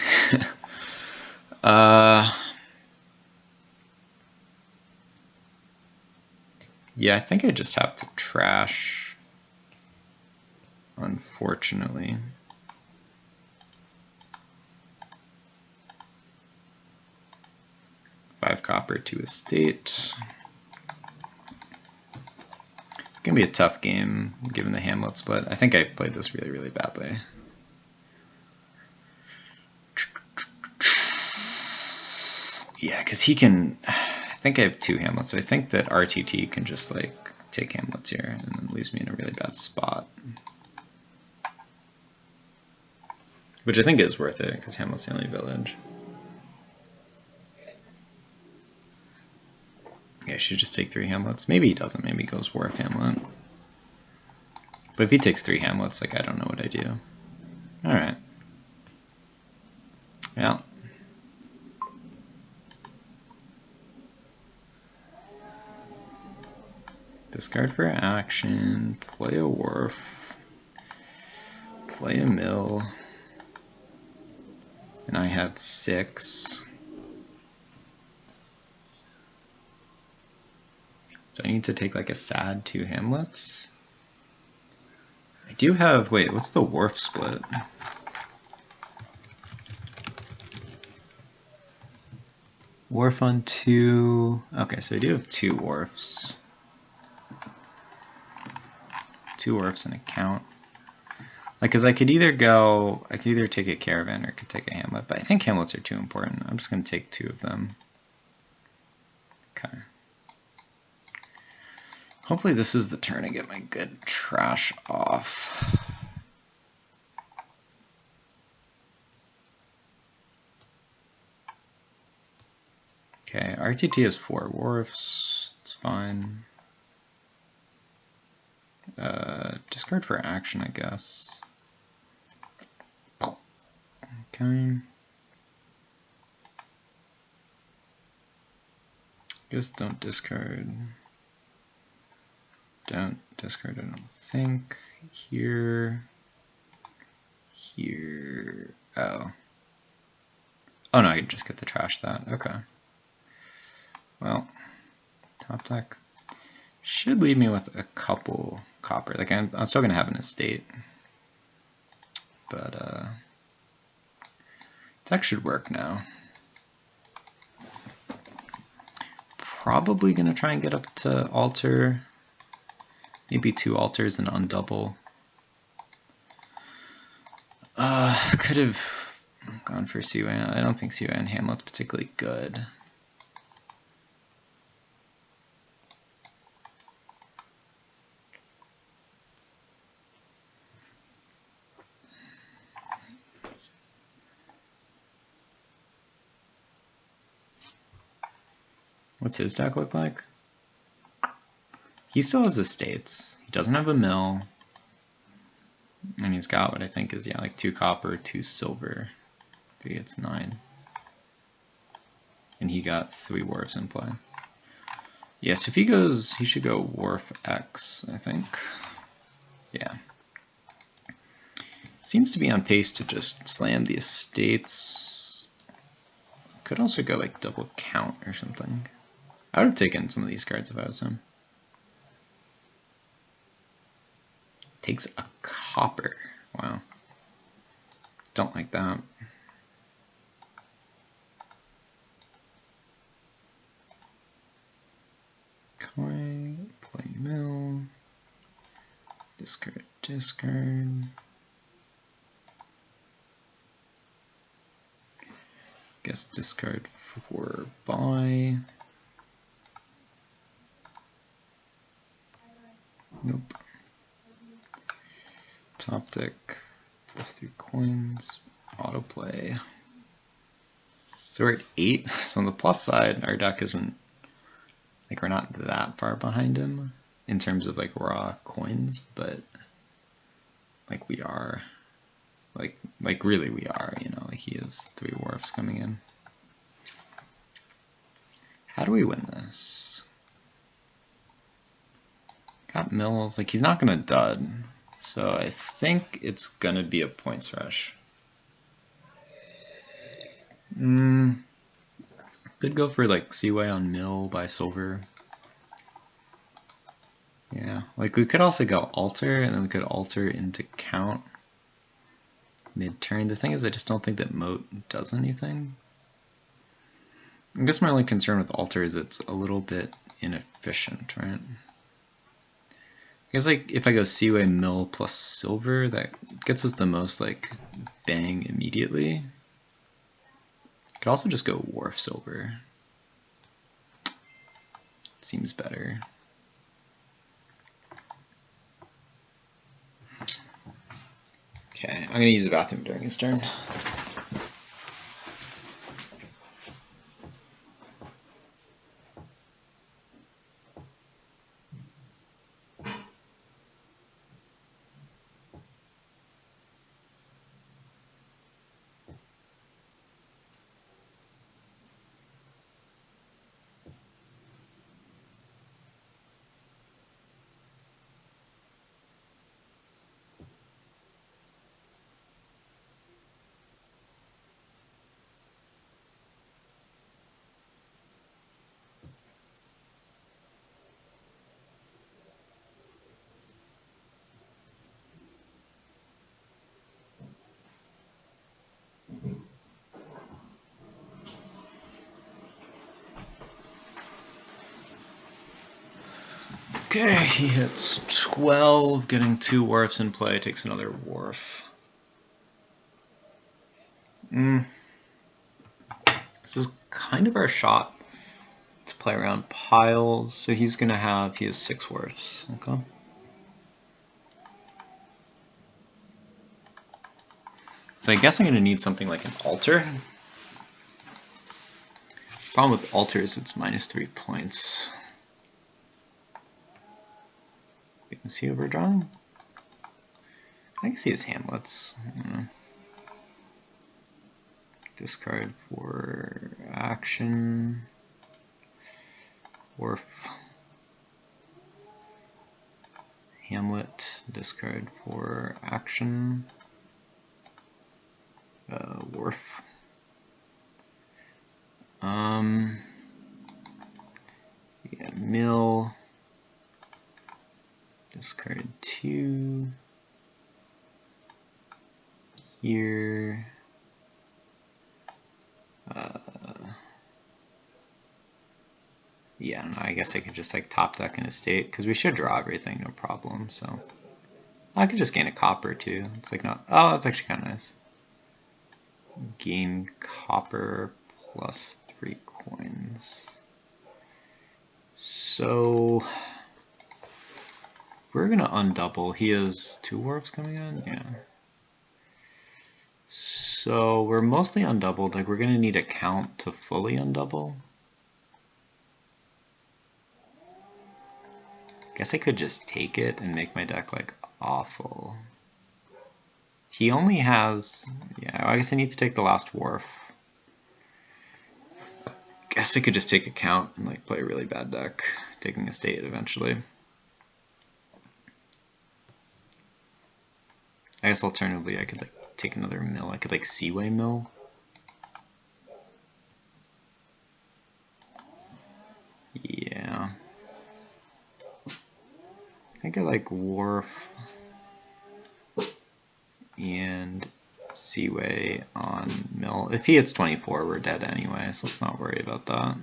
Yeah, I think I just have to trash, unfortunately. 5 copper to estate. It's gonna be a tough game given the Hamlet split. I think I played this really, really badly. Yeah, because he can, I think I have 2 Hamlets, so I think that RTT can just like take Hamlets here and then leaves me in a really bad spot. Which I think is worth it, because Hamlet's the only village. Yeah, I should just take 3 Hamlets. Maybe he doesn't, maybe he goes Wharf Hamlet. But if he takes 3 Hamlets, like, I don't know what I do. Alright. Yeah. Discard for action, play a Wharf, play a mill, and I have 6. Do I need to take like a sad 2 Hamlets? I do have, wait, what's the Wharf split? Wharf on 2, okay, so I do have 2 Wharfs. 2 Wharfs in a count. Like, cause I could either take a Caravan or I could take a Hamlet, but I think Hamlets are too important. I'm just gonna take 2 of them. Okay. Hopefully this is the turn I get my good trash off. Okay, RTT has 4 Wharfs, it's fine. Discard for action, I guess. Okay. Guess don't discard. Don't discard, I don't think. Here. Here. Oh. Oh no, I could just get to trash that. Okay. Well, top deck should leave me with a couple copper. Like I'm still gonna have an estate, but deck should work now. Probably gonna try and get up to altar. Maybe 2 altars and undouble. Could have gone for Seaway. I don't think Seaway and Hamlet's particularly good. What's his deck look like? He still has estates. He doesn't have a mill. And he's got what I think is, yeah, like 2 copper, 2 silver. So he gets 9. And he got 3 Wharfs in play. Yes, if he goes, he should go Wharf X, I think. Yeah. Seems to be on pace to just slam the estates. Could also go like double count or something. I would have taken some of these cards if I was him. Takes a copper. Wow. Don't like that. Coin, play mill, discard, discard. Guess discard for buy. Nope. Top deck, plus 3 coins, autoplay. So we're at 8. So on the plus side, our deck isn't, like we're not that far behind him in terms of like raw coins, but like we are, like really we are, you know, like he has 3 Wharfs coming in. How do we win this? Got mills, like he's not gonna dud. So I think it's gonna be a points rush. Could go for like Seaway on mill by silver. Yeah, like we could also go altar and then we could alter into count mid-turn. The thing is I just don't think that moat does anything. I guess my only concern with altar is it's a little bit inefficient, right? I guess like if I go Seaway mill plus silver, that gets us the most like bang immediately. Could also just go Wharf silver. Seems better. Okay, I'm gonna use the bathroom during his turn. Okay, he hits 12, getting 2 wharfs in play, takes another wharf. This is kind of our shot to play around piles, so he has 6 wharfs, okay? So I guess I'm going to need something like an altar. Problem with altars, it's -3 points. You can see overdrawing? I can see his Hamlets. Discard for action. Wharf. Hamlet. Discard for action. Wharf. Yeah, mill. Discard 2. Here. Yeah, I don't know, I guess I could just like top deck an estate, because we should draw everything, no problem, so. I could just gain a copper too. It's like not, oh, that's actually kind of nice. Gain copper plus 3 coins. So, we're gonna undouble. He has 2 wharfs coming in, yeah. So we're mostly undoubled, like we're gonna need a count to fully undouble. Guess I could just take it and make my deck like awful. He only has, yeah, I guess I need to take the last wharf. Guess I could just take a count and like play a really bad deck, taking a state eventually. I guess alternatively I could like take another mill. I could like Seaway mill. Yeah. I think I like Wharf and Seaway on mill. If he hits 24, we're dead anyway, so let's not worry about that.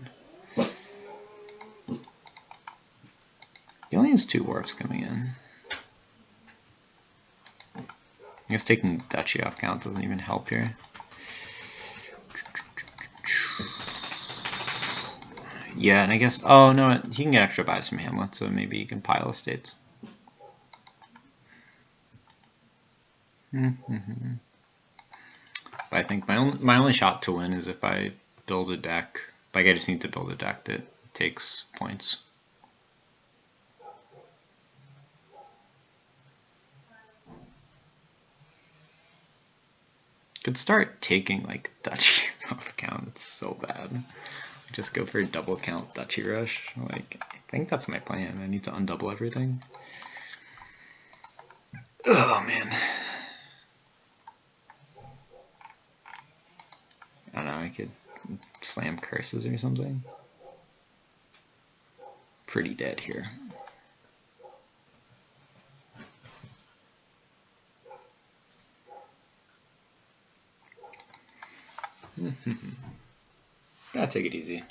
He only has 2 wharfs coming in. I guess taking duchy off count doesn't even help here. Yeah, and I guess, oh no, he can get extra buys from Hamlet, so maybe he can pile estates. But I think my only shot to win is if I build a deck. Like I just need to build a deck that takes points. Could start taking like duchies off count. It's so bad. Just go for a double count duchy rush. Like I think that's my plan. I need to undouble everything. Oh man. I don't know, I could slam curses or something. Pretty dead here. Gotta take it easy.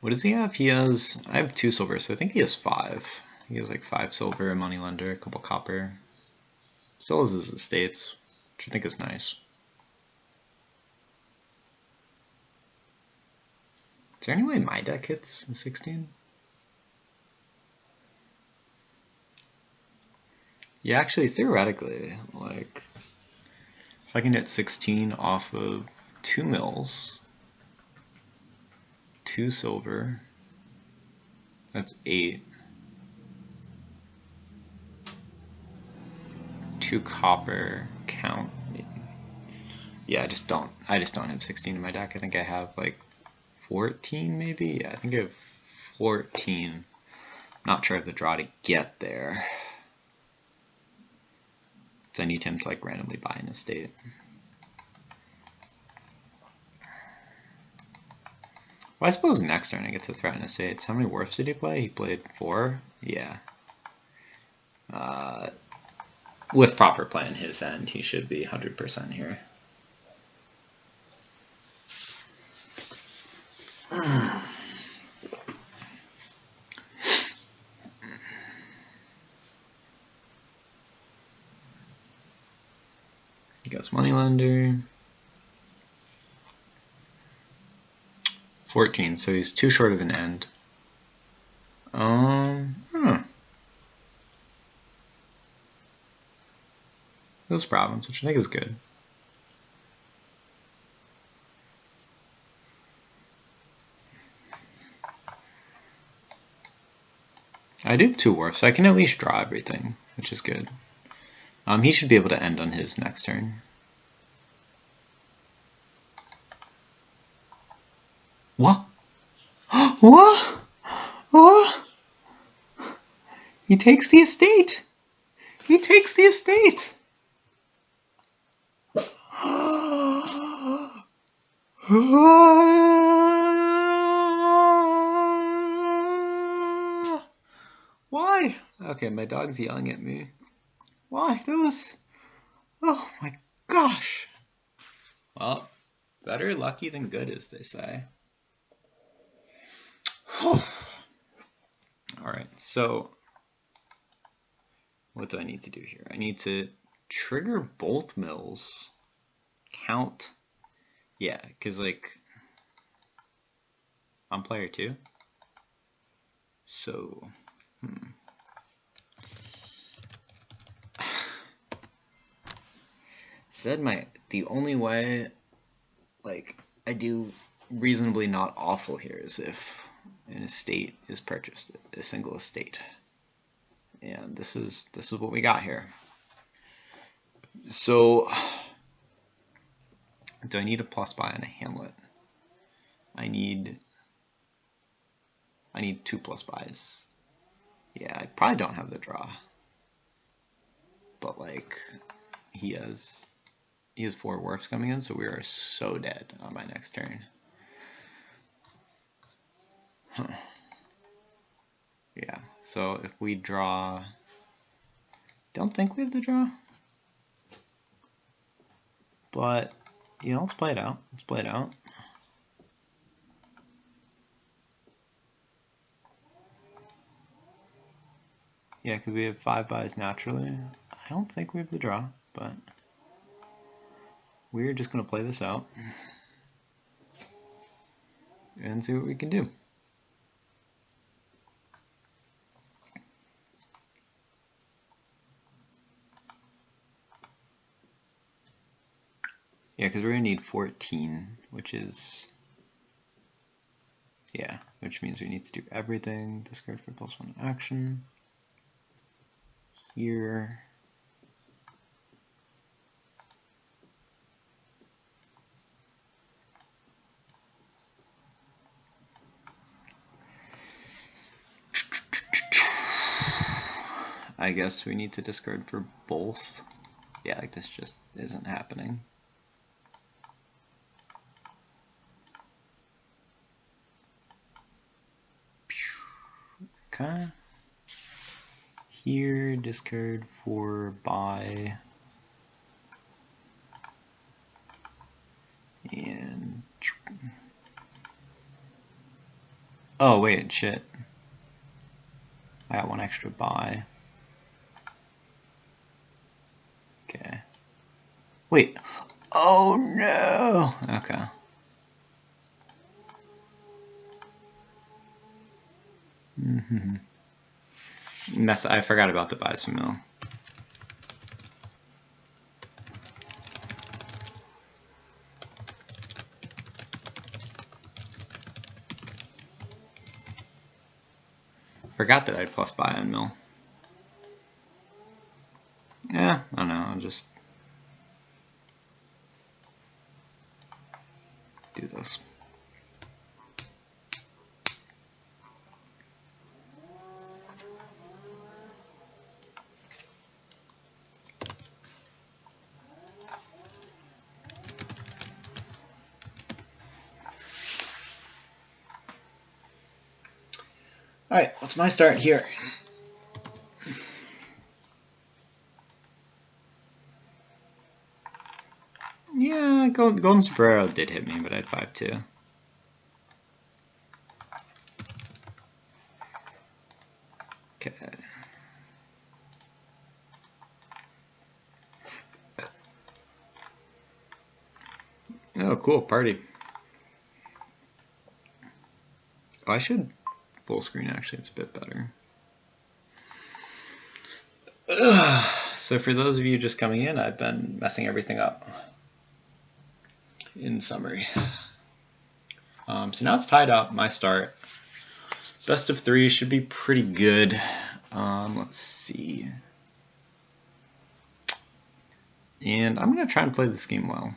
What does he have? He has, I have 2 silver, so I think he has 5. He has like 5 silver, a moneylender, a couple copper. Still has his estates, which I think is nice. Is there any way my deck hits 16? Yeah, actually, theoretically, like, if I can hit 16 off of 2 mills, 2 silver, that's 8. 2 copper, count. Yeah, I just don't have 16 in my deck. I think I have like 14 maybe? Yeah, I think I have 14. Not sure I have the draw to get there. So I need him to like randomly buy an estate. Well, I suppose next turn I get to threaten estates. How many wharfs did he play? He played 4? Yeah. With proper play on his end, he should be 100% here. He got Moneylender. 14, so he's too short of an end. Those problems, which I think is good. I do have 2 Wharfs, so I can at least draw everything, which is good. He should be able to end on his next turn. What? What? What? He takes the estate. He takes the estate. Why? Okay, my dog's yelling at me. Why? That was... Oh my gosh. Well, better lucky than good, as they say. Alright, so what do I need to do here? I need to trigger both mills. Count. Yeah, because like I'm player 2. So said the only way like I do reasonably not awful here is if an estate is purchased, a single estate. And this is what we got here. So do I need a plus buy on a Hamlet? I need 2 plus buys. Yeah, I probably don't have the draw. But like he has 4 Wharfs coming in, so we are so dead on my next turn. Huh. Yeah, so if we draw, don't think we have the draw. But you know, let's play it out. Let's play it out. Yeah, because we have 5 buys naturally. I don't think we have the draw, but we're just going to play this out and see what we can do. Yeah, because we're going to need 14, which is, yeah, which means we need to do everything. Discard for +1 action. Here. I guess we need to discard for both. Yeah, like this just isn't happening. Okay. Here, discard for buy. And oh wait, shit. I got 1 extra buy. Okay. Wait. Oh no. Okay. I forgot about the buys from mill. Forgot that I had plus buy on mill. Yeah, I don't know, I'll just do this. Alright, what's my start here? Yeah, Golden Sombrero did hit me, but I had 5-2. Okay. Oh, cool, party. Oh, I should full screen, actually, it's a bit better. So for those of you just coming in, I've been messing everything up in summary. So now it's tied up, my start. Best of 3 should be pretty good. Let's see. And I'm going to try and play this game well.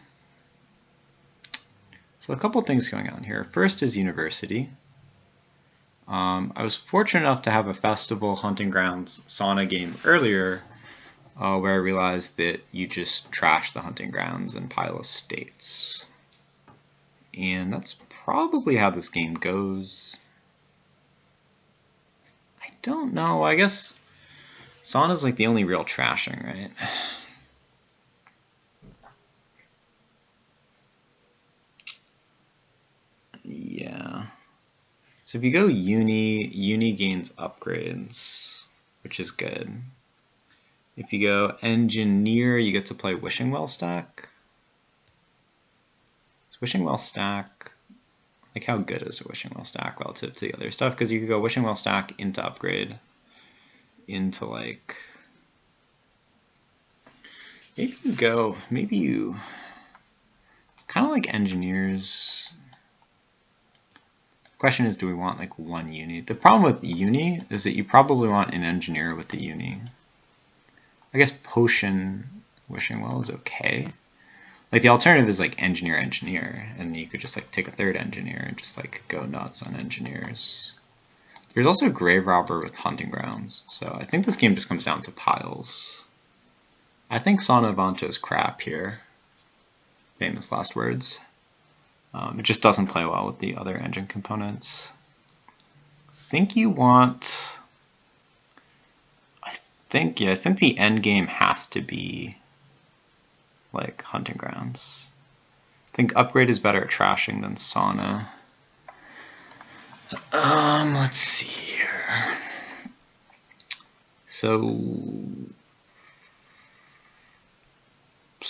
So a couple things going on here. First is University. I was fortunate enough to have a festival hunting grounds sauna game earlier where I realized that you just trash the hunting grounds and pile estates. And that's probably how this game goes. I don't know. I guess sauna's like the only real trashing, right? Yeah. So if you go uni gains upgrades, which is good. If you go engineer, you get to play Wishing Well stack. So Wishing Well stack, like how good is a Wishing Well stack relative to the other stuff? Because you could go Wishing Well stack into upgrade, into like, maybe you kind of like engineers. Question is, do we want like one uni? The problem with uni is that you probably want an engineer with the uni. I guess potion Wishing Well is okay. Like the alternative is like engineer, and you could just like take a third engineer and just like go nuts on engineers. There's also Grave Robber with hunting grounds, so I think this game just comes down to piles. I think Sauna Vanto's crap here. Famous last words. It just doesn't play well with the other engine components. I think you want... I think the end game has to be like hunting grounds. I think upgrade is better at trashing than sauna. Let's see here. So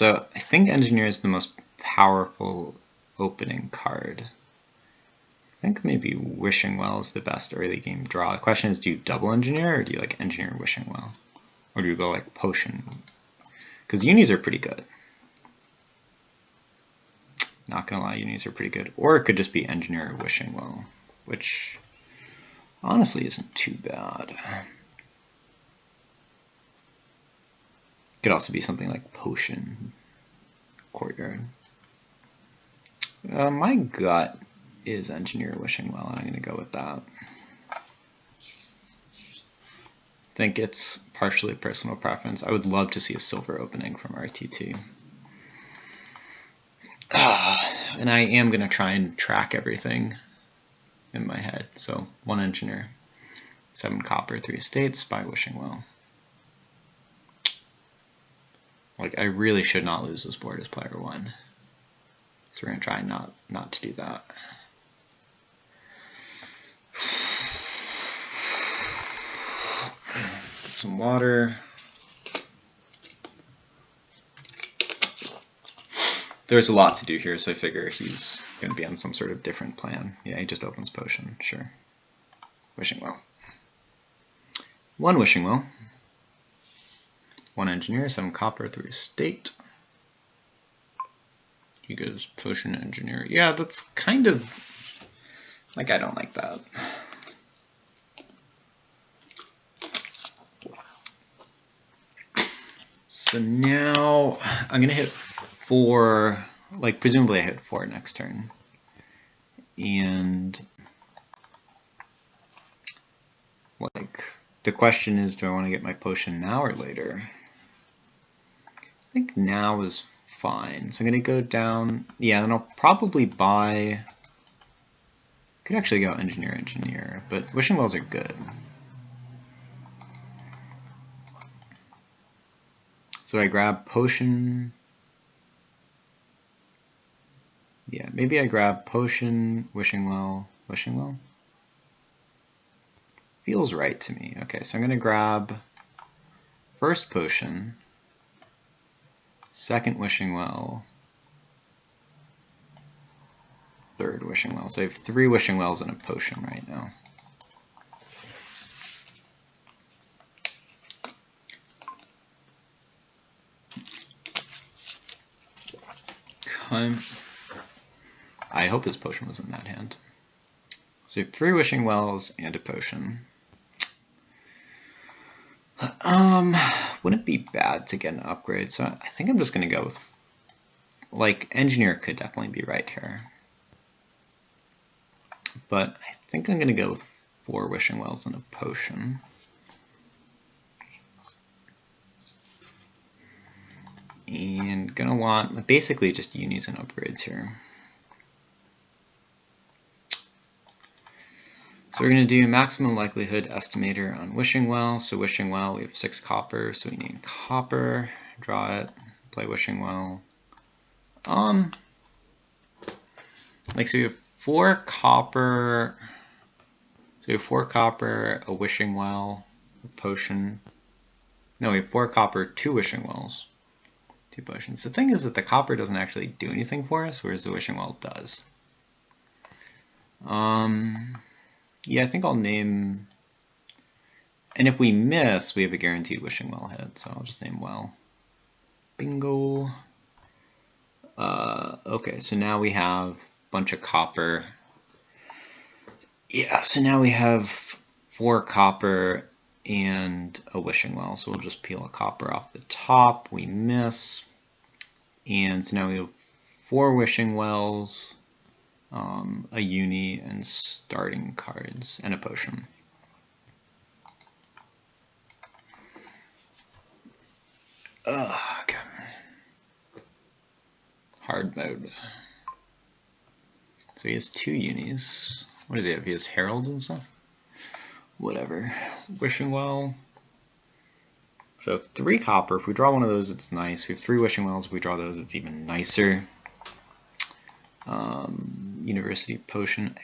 I think engineer is the most powerful opening card. I think maybe Wishing Well is the best early game draw. The question is, do you double engineer or do you like engineer Wishing Well? Or do you go like potion? Because unis are pretty good. Not gonna lie, unis are pretty good. Or it could just be engineer Wishing Well, which honestly isn't too bad. Could also be something like potion, courtyard. My gut is engineer Wishing Well, and I'm going to go with that. I think it's partially personal preference. I would love to see a silver opening from RTT. And I am going to try and track everything in my head. So 1 engineer, 7 copper, 3 estates by Wishing Well. Like I really should not lose this board as player 1. So we're going to try not to do that. Get some water. There's a lot to do here, so I figure he's going to be on some sort of different plan. Yeah, he just opens potion, sure. Wishing Well. 1 Wishing Well. 1 engineer, 7 copper, 3 estate. He goes potion engineer. Yeah, that's kind of like, I don't like that. So now I'm gonna hit 4, like presumably I hit 4 next turn. And like the question is, do I want to get my potion now or later? I think now is fine. So I'm going to go down, yeah, then I'll probably buy, could actually go engineer, but Wishing Wells are good. So I grab potion, yeah, maybe I grab potion, Wishing Well. Feels right to me. Okay, so I'm going to grab first potion, second wishing well, third wishing well. So I have 3 wishing wells and a potion right now. I hope this potion was in that hand. So 3 wishing wells and a potion. Wouldn't be bad to get an upgrade, so I think I'm just going to go with, like, engineer could definitely be right here. But I think I'm going to go with 4 wishing wells and a potion. And gonna want basically just unis and upgrades here. So we're going to do maximum likelihood estimator on wishing well. So wishing well, we have 6 copper, so we need copper. Draw it, play wishing well. Like, so we have 4 copper. So we have 4 copper, a wishing well, a potion. No, we have 4 copper, 2 wishing wells, 2 potions. The thing is that the copper doesn't actually do anything for us, whereas the wishing well does. Yeah, I think I'll name, and if we miss, we have a guaranteed wishing well hit, so I'll just name well. Bingo. Okay, so now we have a bunch of copper. Yeah, so now we have 4 copper and a wishing well, so we'll just peel a copper off the top. We miss, and so now we have 4 wishing wells, a uni, and starting cards, and a potion. Okay. Hard mode. So he has 2 unis. What does he have? He has heralds and stuff? Whatever. Wishing well. So 3 copper. If we draw one of those, it's nice. We have 3 wishing wells. If we draw those, it's even nicer. University potion. I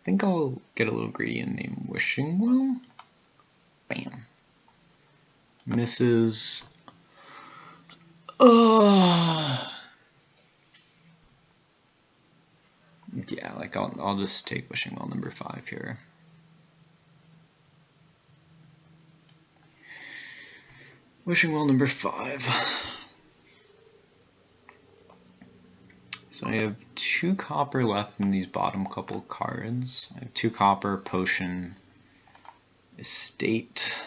think I'll get a little greedy and name wishing well. Bam. Misses. Yeah, like I'll just take wishing well number 5 here. Wishing well number 5. So I have 2 copper left in these bottom couple cards. I have 2 copper, potion, estate.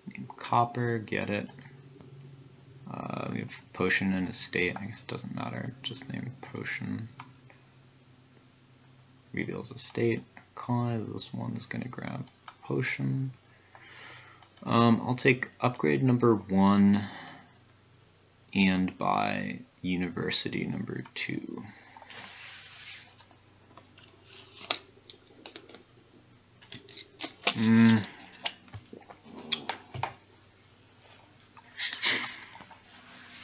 Name copper, get it. We have potion and estate. I guess it doesn't matter. Just name potion. Reveals estate. This one's gonna grab potion. I'll take upgrade number 1 and buy university number 2.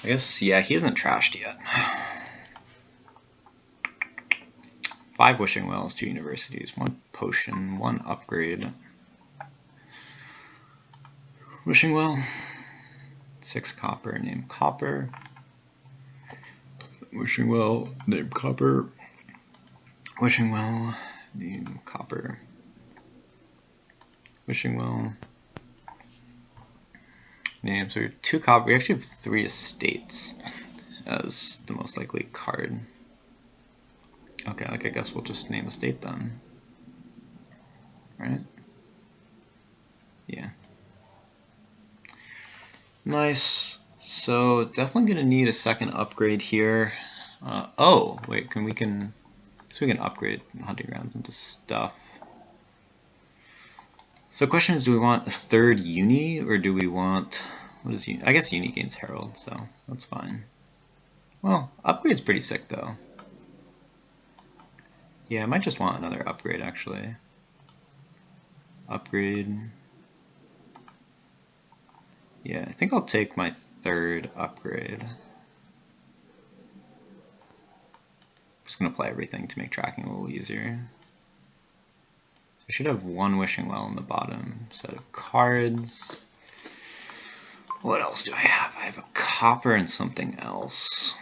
I guess, yeah, he isn't trashed yet. 5 wishing wells, 2 universities, 1 potion, 1 upgrade. Wishing well, 6 copper, name copper. Wishing well, name copper. Wishing well, name copper. Wishing well. Name, so we have 2 copper. We actually have 3 estates as the most likely card. Okay, like I guess we'll just name estate then. Right? Yeah. Nice. So definitely gonna need a second upgrade here. Oh, wait, so we can upgrade hunting grounds into stuff. So the question is, do we want a 3rd uni, or do we want, what is uni? I guess uni gains herald, so that's fine. Well, upgrade's pretty sick though. Yeah, I might just want another upgrade actually. Upgrade. Yeah, I think I'll take my 3rd upgrade. I'm just gonna play everything to make tracking a little easier. I should have one Wishing Well in the bottom set of cards. What else do I have? I have a copper and something else.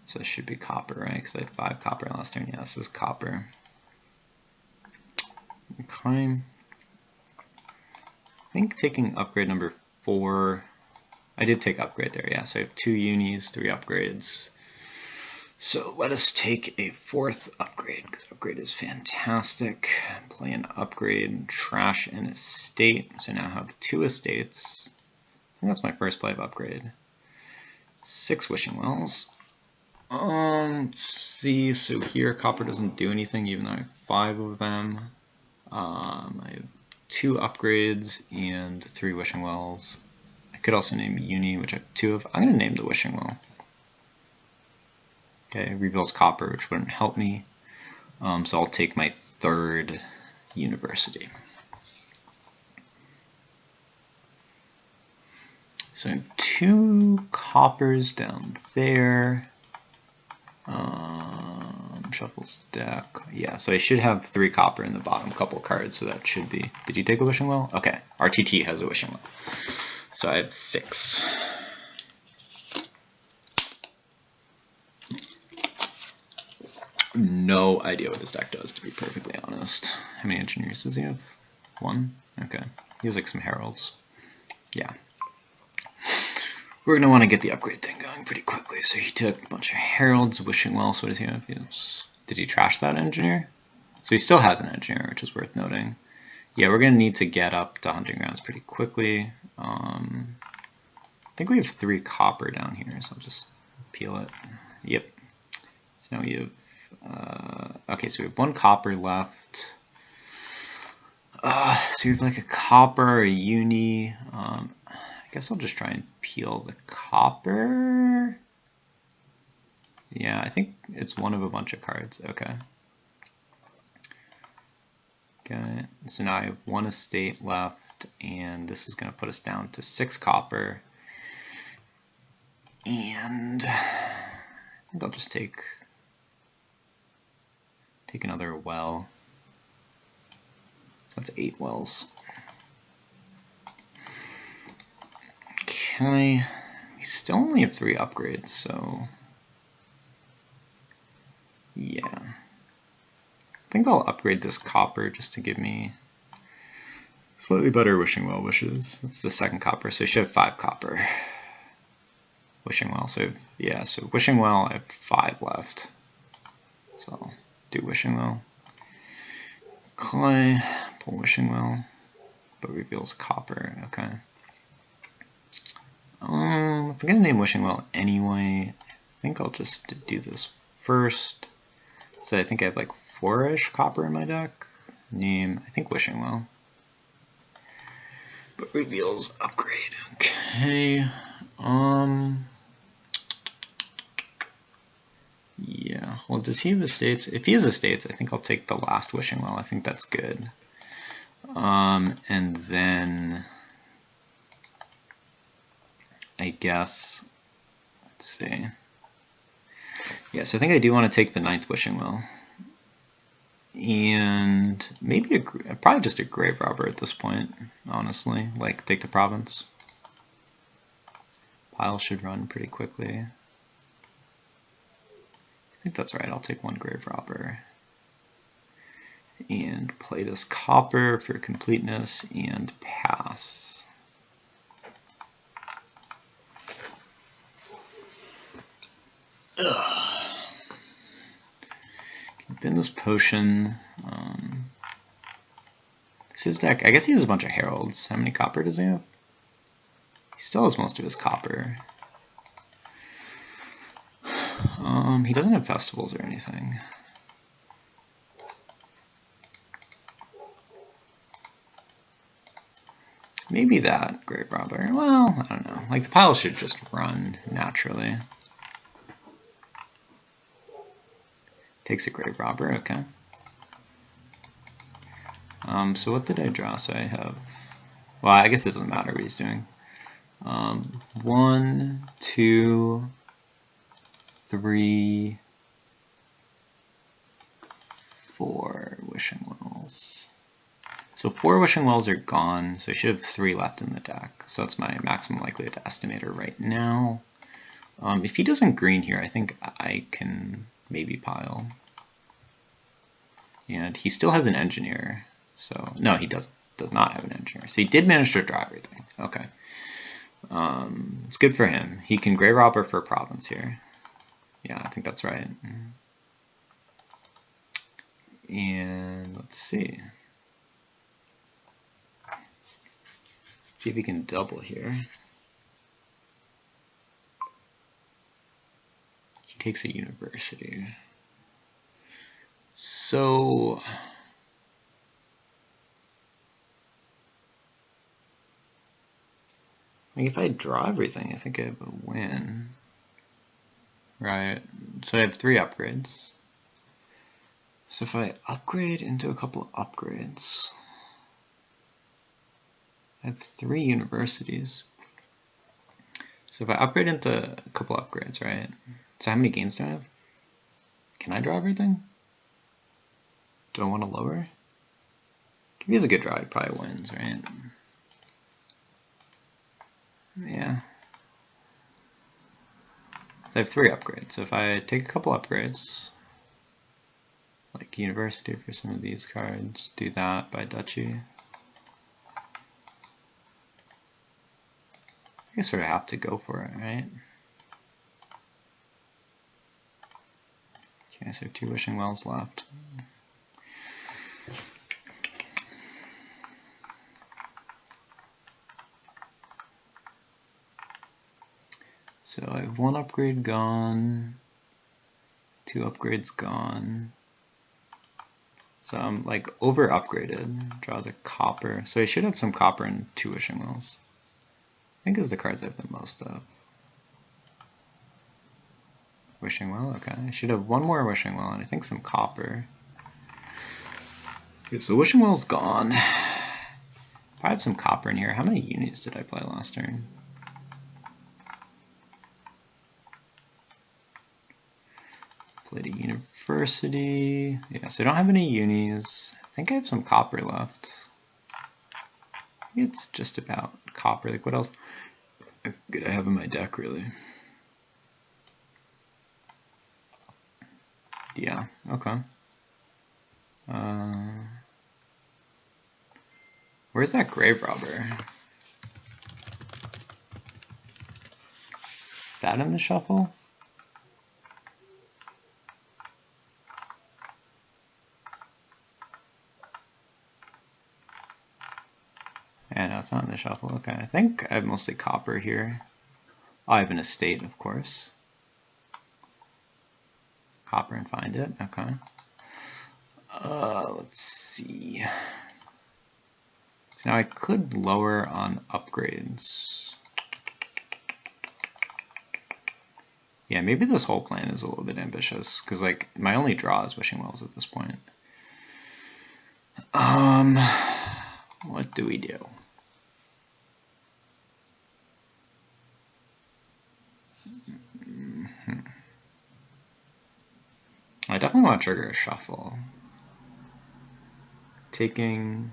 So it should be copper, right? Because I had 5 copper last turn. Yeah, this is copper. Okay. I think taking upgrade number 4. I did take upgrade there, yeah. So I have 2 unis, 3 upgrades. So let us take a 4th upgrade, because upgrade is fantastic. Play an upgrade, trash an estate. So now I have 2 estates. I think that's my first play of upgrade. 6 Wishing Wells. Let's see, so here copper doesn't do anything even though I have 5 of them. I have 2 upgrades and 3 Wishing Wells. I could also name uni, which I have 2 of. I'm going to name the Wishing Well. Okay, reveals copper, which wouldn't help me. So I'll take my 3rd university. So I have 2 coppers down there. Shuffles deck. Yeah, so I should have 3 copper in the bottom couple cards, so that should be. Did you take a Wishing Well? Okay, RTT has a Wishing Well. So I have 6. No idea what his deck does, to be perfectly honest. How many engineers does he have? 1? Okay. He has like some heralds. Yeah. We're going to want to get the upgrade thing going pretty quickly. So he took a bunch of heralds, Wishing Well. So what does he have? Did he trash that engineer? So he still has an engineer, which is worth noting. Yeah, we're going to need to get up to hunting grounds pretty quickly. I think we have 3 copper down here, so I'll just peel it. Yep. So now we have, okay, so we have 1 copper left. So we have like a copper, a uni. I guess I'll just try and peel the copper. Yeah, I think it's one of a bunch of cards. Okay. Okay, so now I have 1 estate left, and this is going to put us down to 6 copper. And I think I'll just take another well. That's 8 wells. Okay, we still only have 3 upgrades, so yeah. I think I'll upgrade this copper just to give me slightly better Wishing Well wishes. That's the 2nd copper, so I should have 5 copper. Wishing Well, so yeah, so Wishing Well, I have 5 left. So I'll do Wishing Well. Clay, pull Wishing Well, but reveals copper, okay. If I'm going to name Wishing Well anyway, I think I'll just do this first. So I think I have like 4-ish copper in my deck. Name, I think Wishing Well. But reveals upgrade, okay. Yeah, well, does he have estates? If he has estates, I think I'll take the last Wishing Well. I think that's good. And then I guess, let's see. Yeah, so I think I do want to take the 9th Wishing Well. And maybe probably just a Grave Robber at this point, honestly. Like, take the province. Pile should run pretty quickly. I think that's right, I'll take 1 Grave Robber. And play this copper for completeness and pass. Ugh. Bin this potion. This is deck. I guess he has a bunch of heralds. How many copper does he have? He still has most of his copper. He doesn't have festivals or anything. Maybe that Grave Robber. Well, I don't know. Like, the pile should just run naturally. Takes a Grave Robber, okay. So what did I draw? So I have, well, I guess it doesn't matter what he's doing. 1, 2, 3, 4. So 4 wishing wells are gone, so I should have 3 left in the deck. So that's my maximum likelihood estimator right now. If he doesn't green here, I think I can maybe pile. And he still has an engineer. So no, he does not have an engineer. So he did manage to draw everything. Okay. It's good for him. He can Grey Robber for a province here. Yeah, I think that's right. And let's see. See if he can double here. He takes a university. So I mean, if I draw everything, I think I have a win. Right. So I have 3 upgrades. So if I upgrade into a couple of upgrades, I have 3 universities. So if I upgrade into a couple of upgrades, right? So how many gains do I have? Can I draw everything? Do I want to lower? If he has a good draw, he probably wins, right? Yeah. I have 3 upgrades. So if I take a couple upgrades, like university for some of these cards, do that by duchy. I sort of have to go for it, right? Okay, so 2 wishing wells left. So I have 1 upgrade gone, 2 upgrades gone. So I'm like over upgraded. Draws a copper. So I should have some copper and 2 wishing wells. I think it's the cards I have the most of. Wishing well, okay. I should have 1 more wishing well and I think some copper. Okay, so wishing well's gone. If I have some copper in here, how many unis did I play last turn? Played a university. Yeah, so I don't have any unis. I think I have some copper left. I think it's just about copper. Like what else could I have in my deck really? Yeah, okay. Where's that Grave Robber? Is that in the shuffle? Yeah, no, it's not in the shuffle. Okay, I think I have mostly copper here. Oh, I have an estate, of course. Copper and find it. Okay. Let's see. So now I could lower on upgrades. Yeah, maybe this whole plan is a little bit ambitious because like my only draw is wishing wells at this point. What do we do? I definitely want to trigger a shuffle. Taking...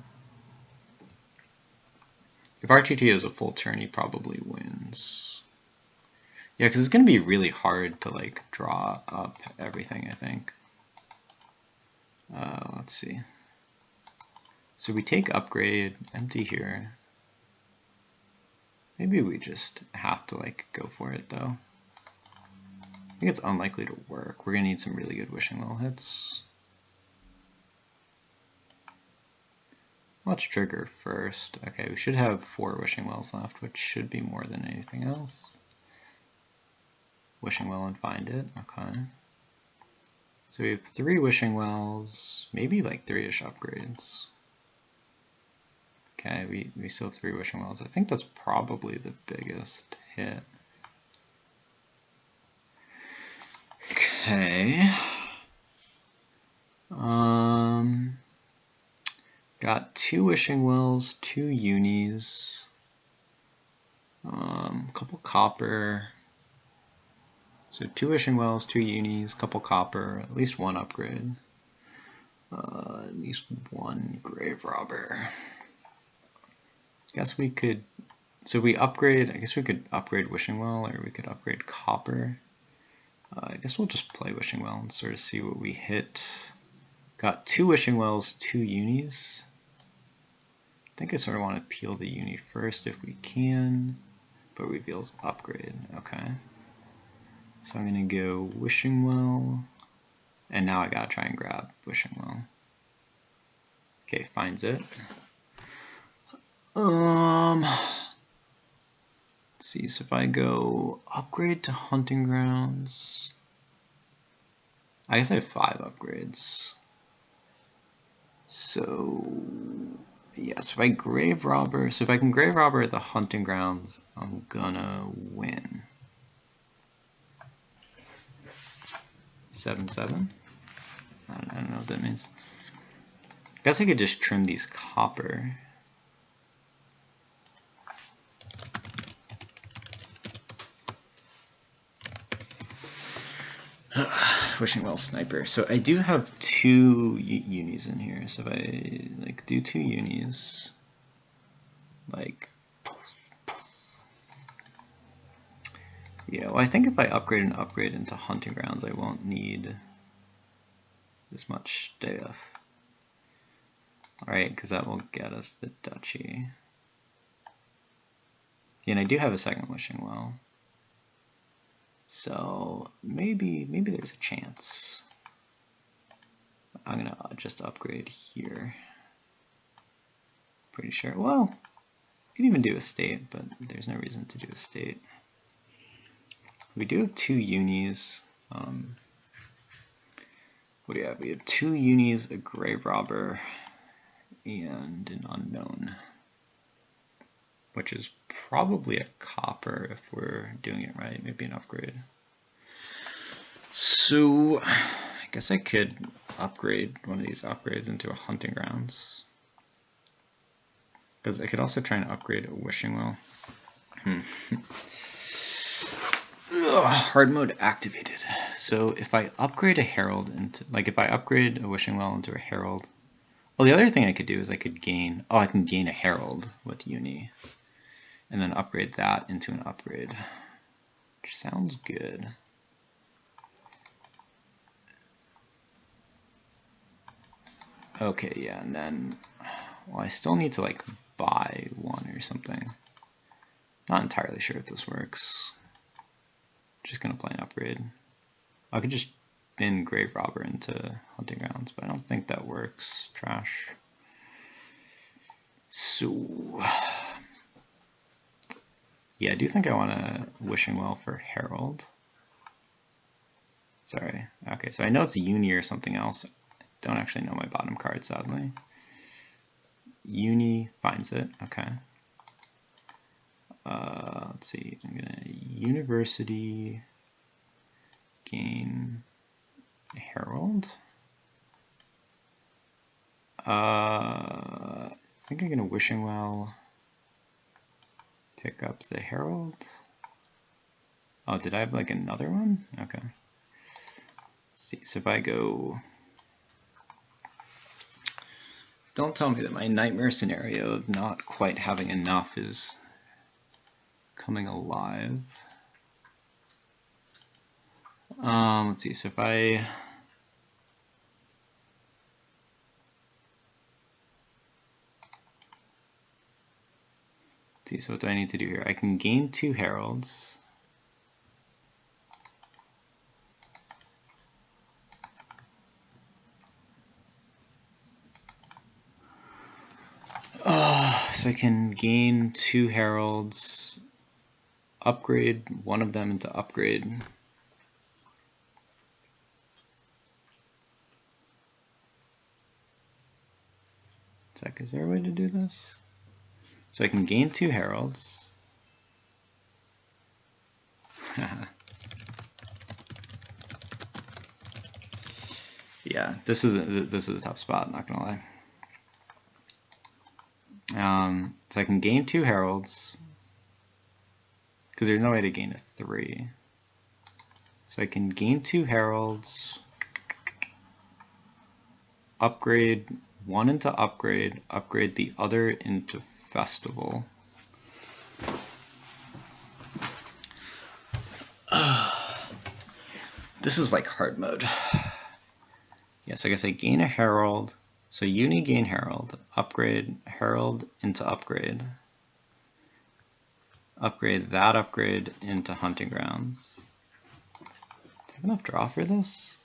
If RTT is a full turn, he probably wins. Yeah, because it's going to be really hard to like draw up everything, I think. Let's see. So we take upgrade, empty here. Maybe we just have to like go for it though. I think it's unlikely to work. We're going to need some really good wishing well hits. Let's trigger first. Okay, we should have 4 wishing wells left, which should be more than anything else. Wishing well and find it. Okay. So we have 3 wishing wells, maybe like 3-ish upgrades. Okay, we still have 3 wishing wells. I think that's probably the biggest hit. Okay. Got 2 wishing wells, 2 unis, couple copper. So 2 wishing wells, 2 unis, couple copper, at least 1 upgrade. At least one grave robber. I guess we could, so we upgrade, I guess we could upgrade Wishing Well, or we could upgrade Copper. I guess we'll just play Wishing Well and sort of see what we hit. Got 2 Wishing Wells, 2 unis. I think I sort of want to peel the uni first if we can, but reveals upgrade. Okay. So I'm going to go Wishing Well, and now I got to try and grab Wishing Well. Okay, finds it. Let's see, so if I go upgrade to Hunting Grounds, I guess I have 5 upgrades. So, yeah, so if I grave robber, so if I can grave robber at the Hunting Grounds, I'm gonna win. 7/7? I don't know what that means. I guess I could just trim these copper. Wishing Well Sniper. So I do have 2 unis in here. So if I like do 2 unis, like, yeah. Well, I think if I upgrade and upgrade into Hunting Grounds, I won't need this much stuff. All right, because that will get us the duchy. Yeah, and I do have a second Wishing Well. So maybe there's a chance. I'm gonna just upgrade here. Pretty sure. Well, I could even do estate, but there's no reason to do estate. We do have 2 unis. What do we have? We have 2 unis, a grave robber, and an unknown, which is probably a copper if we're doing it right, maybe an upgrade. So I guess I could upgrade one of these upgrades into a Hunting Grounds, because I could also try and upgrade a Wishing Well. Hard mode activated. So if I upgrade a Herald into, like if I upgrade a Wishing Well into a Herald, well, the other thing I could do is I could gain, I can gain a Herald with uni, and then upgrade that into an upgrade, which sounds good. Okay, yeah, and then, well, I still need to like buy one or something. Not entirely sure if this works. Just gonna play an upgrade. I could just bin grave robber into Hunting Grounds, but I don't think that works. Trash. So yeah, I do think I want a Wishing Well for Herald. Sorry. Okay, so I know it's a uni or something else. I don't actually know my bottom card, sadly. Uni finds it. Okay. Let's see. I'm gonna University gain Herald. I think I'm gonna Wishing Well pick up the Herald. Oh, did I have like another one? Okay. Let's see, so if I go, don't tell me that my nightmare scenario of not quite having enough is coming alive. Let's see, so if I, see, so what do I need to do here? I can gain 2 Heralds. So I can gain 2 Heralds, upgrade one of them into upgrade. Is there a way to do this? So I can gain 2 Heralds. Yeah, this is a tough spot, not gonna lie. So I can gain 2 Heralds, because there's no way to gain a 3. So I can gain 2 Heralds, upgrade one into upgrade, upgrade the other into festival. This is like hard mode. Yeah, so I guess I gain a herald. So uni gain herald, upgrade herald into upgrade. Upgrade that upgrade into hunting grounds. Do I have enough draw for this?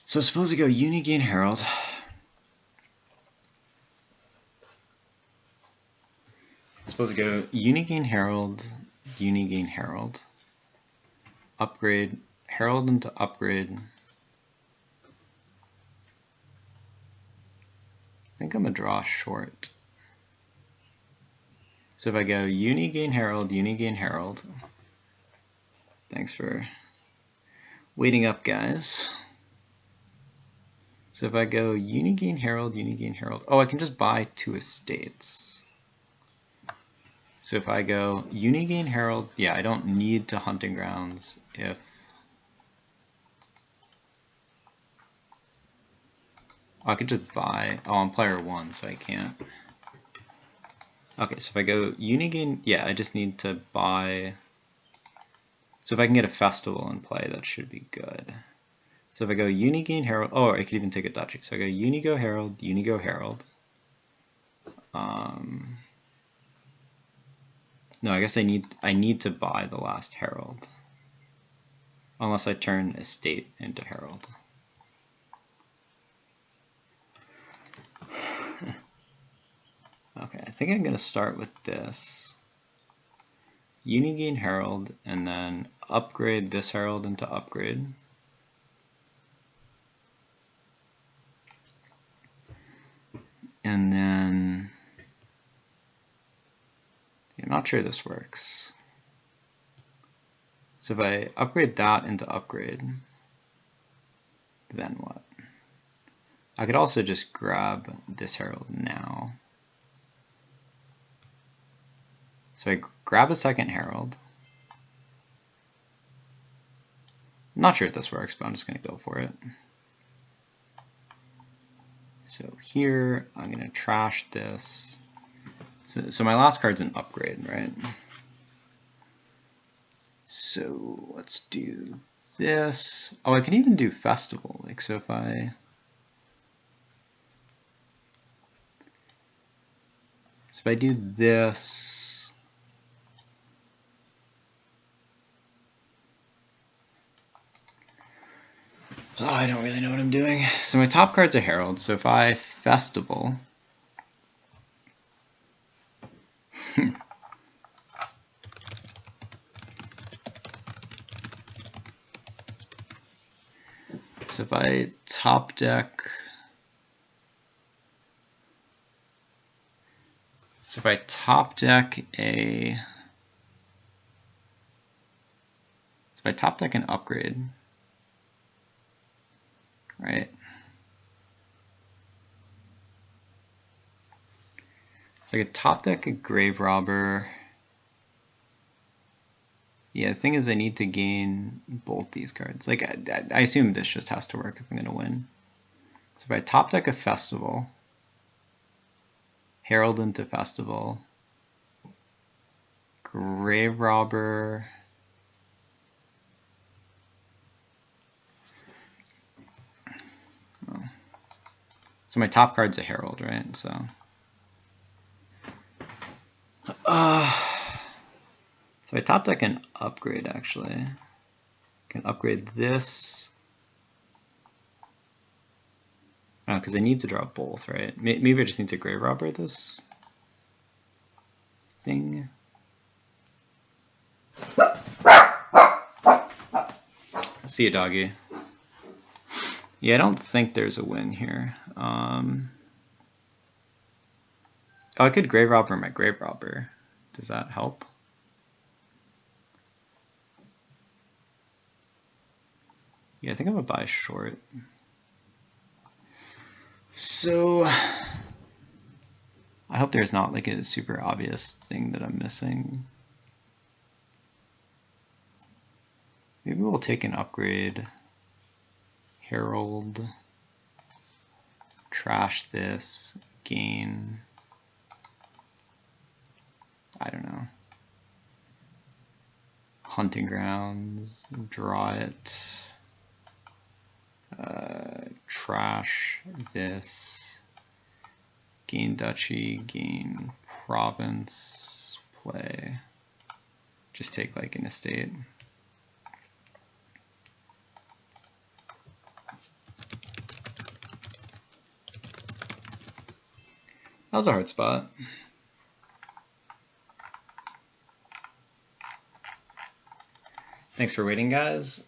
So suppose I go uni gain herald. Suppose I go uni gain herald, uni gain herald. Upgrade herald into upgrade. I think I'm gonna draw short. So if I go uni gain herald, thanks for waiting up, guys. So if I go uni gain herald, oh, I can just buy 2 estates. So if I go uni gain herald, yeah, I don't need to hunting grounds if I could just buy, oh, I'm player 1, so I can't. Okay, so if I go Unigain, yeah, I just need to buy, so if I can get a festival in play, that should be good. So if I go Unigain Herald, oh, I could even take a duchy. So I go Unigo Herald, Unigo Herald. No, I guess I need to buy the last Herald. Unless I turn estate into Herald. Okay, I think I'm going to start with this. Unigain Herald, and then upgrade this Herald into upgrade. And then, I'm not sure this works. So if I upgrade that into upgrade, then what? I could also just grab this Herald now. So I grab a second Herald. I'm not sure if this works, but I'm just going to go for it. So here, I'm going to trash this. So my last card's an upgrade, right? So let's do this. Oh, I can even do festival. Like, so if I do this, oh, I don't really know what I'm doing. So my top card's a Herald. So if I festival, so if I top deck, so if I top deck a, so if I top deck an upgrade, right? So I could top deck a grave robber. Yeah, the thing is I need to gain both these cards. Like, I assume this just has to work if I'm going to win. So if I top deck a festival, Herald into festival, grave robber, oh. So my top card's a Herald, right? So so I top deck an upgrade, actually. I can upgrade this. Oh, because I need to draw both, right? Maybe I just need to grave robber this thing. See you, doggy. Yeah, I don't think there's a win here. Oh, I could grave robber my grave robber. Does that help? Yeah, I think I'm gonna buy short. So I hope there's not like a super obvious thing that I'm missing. Maybe we'll take an upgrade. Herald. trash this, gain, I don't know, hunting grounds, draw it, trash this, gain duchy, gain province, play, just take like an estate. That was a hard spot. Thanks for waiting, guys.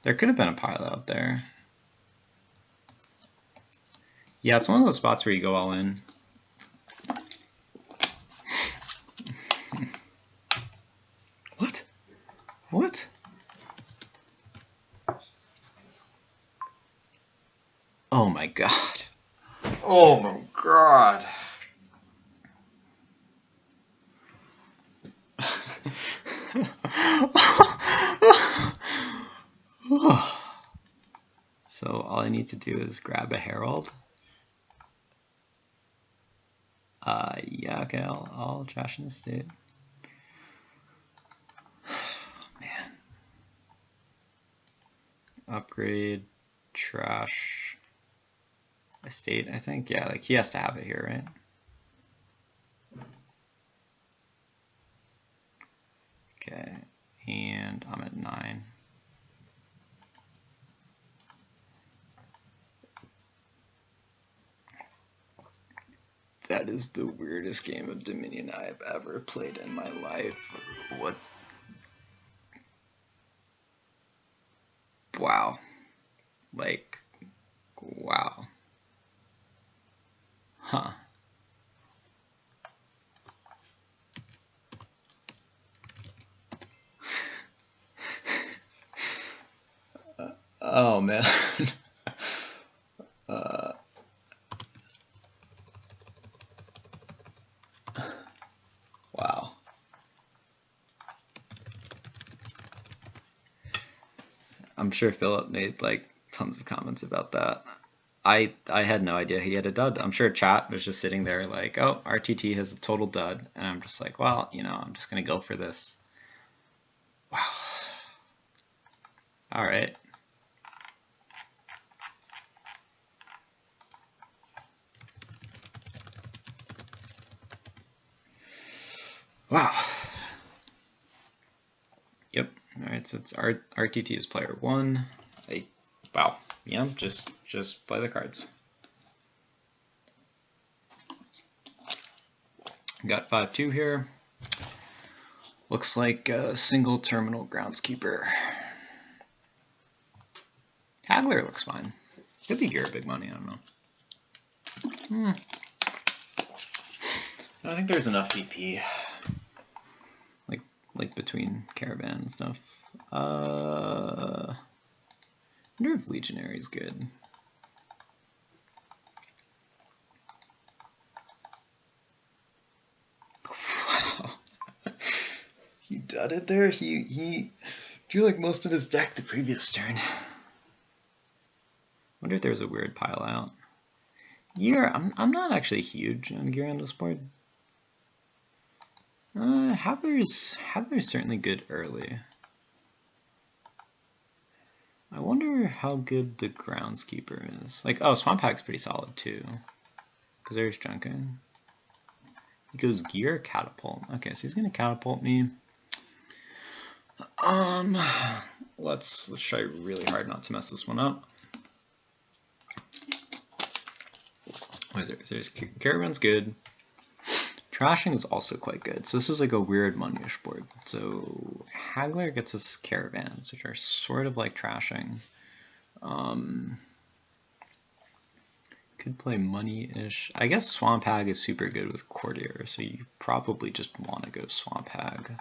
There could have been a pile out there. Yeah, it's one of those spots where you go all in. What? What? Oh my god. Oh my god. So all I need to do is grab a herald. Yeah, okay, I'll trash an estate. Man. Upgrade, trash, estate, I think. Yeah, like he has to have it here, right? Okay, and I'm at 9. That is the weirdest game of Dominion I've ever played in my life. What? Wow. Like, wow. Huh. Oh man. Wow. I'm sure Philip made like tons of comments about that. I had no idea he had a dud. I'm sure chat was just sitting there like, oh, RTT has a total dud. And I'm just like, well, you know, I'm just going to go for this. Wow. All right. Wow. Yep. All right. So it's RTT is player 1. Wow. Yeah. Just play the cards. Got 5-2 here. Looks like a single terminal groundskeeper. Haggler looks fine. Could be Gear big money. I don't know. I think there's enough VP. Like between caravan and stuff. I wonder if Legionary is good. Wow. He dudded there. He drew like most of his deck the previous turn. Wonder if there's a weird pile out. Gear, I'm not actually huge on gear on this board. Haggler's certainly good early. I wonder how good the groundskeeper is. Like, oh, Swamp Hag's pretty solid too. Because there's Junkin. He goes gear, catapult. Okay, so he's gonna catapult me. Let's try really hard not to mess this one up. What is there? So there's Caravan's good. Trashing is also quite good. So this is like a weird money-ish board. So Haggler gets us caravans, which are sort of like trashing. Could play money-ish. I guess Swamp Hag is super good with Courtier, so you probably just want to go Swamp Hag.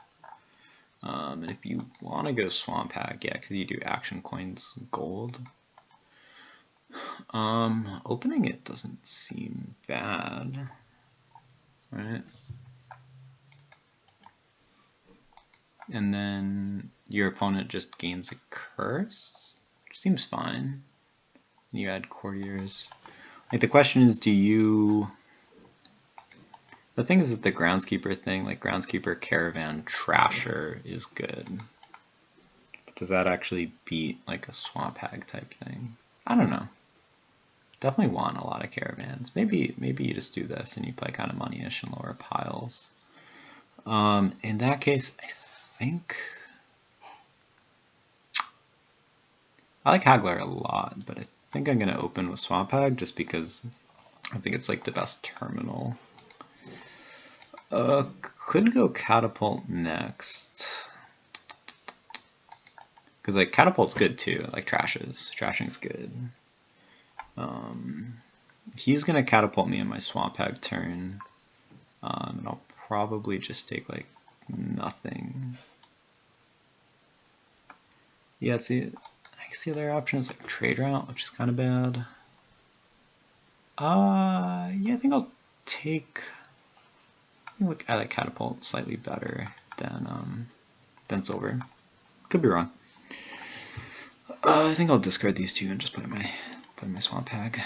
And if you want to go Swamp Hag, yeah, because you do action coins gold. Opening it doesn't seem bad. Right. and then your opponent just gains a curse, which seems fine. You add courtiers. Like the question is, do you... The thing is that the groundskeeper thing, like groundskeeper, caravan, trasher is good. But does that actually beat like a swamp hag type thing? I don't know. Definitely want a lot of caravans. Maybe you just do this and you play kind of money-ish and lower piles. In that case, I think I like Haggler a lot, but I think I'm gonna open with Swamp Hag just because I think it's like the best terminal. Could go Catapult next. Because like Catapult's good too, like Trashing's good. He's gonna Catapult me in my Swamp Hag turn. And I'll probably just take like nothing. Yeah, see, I guess the other option is like Trade Route, which is kind of bad. Yeah, I think I'll take. I like Catapult slightly better than Silver. Could be wrong. I think I'll discard these two and just put in my Swamp Hag.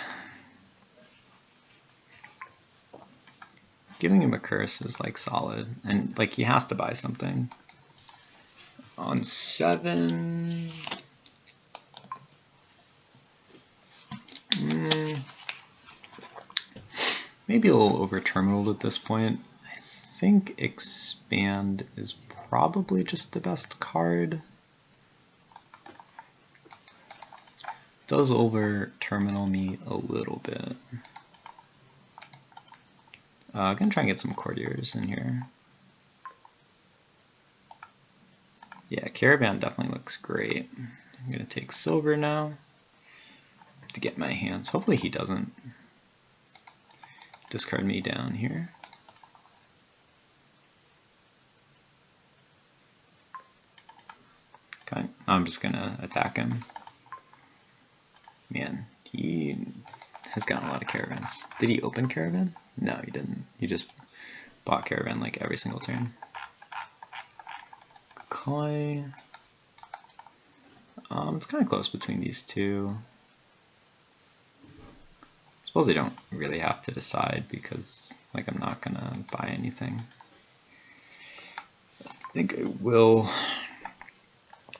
Giving him a curse is like solid, and like he has to buy something. On 7, maybe a little over terminaled at this point. I think Expand is probably just the best card. Does over terminal me a little bit. I'm gonna try and get some courtiers in here. Yeah, Caravan definitely looks great. I'm gonna take silver now to get my hands. Hopefully he doesn't discard me down here. Okay, I'm just gonna attack him. Man, he has gotten a lot of caravans. Did he open caravan? No, he didn't. He just bought caravan like every single turn. Okay. It's kind of close between these two. I suppose I don't really have to decide because like I'm not gonna buy anything. I think I will.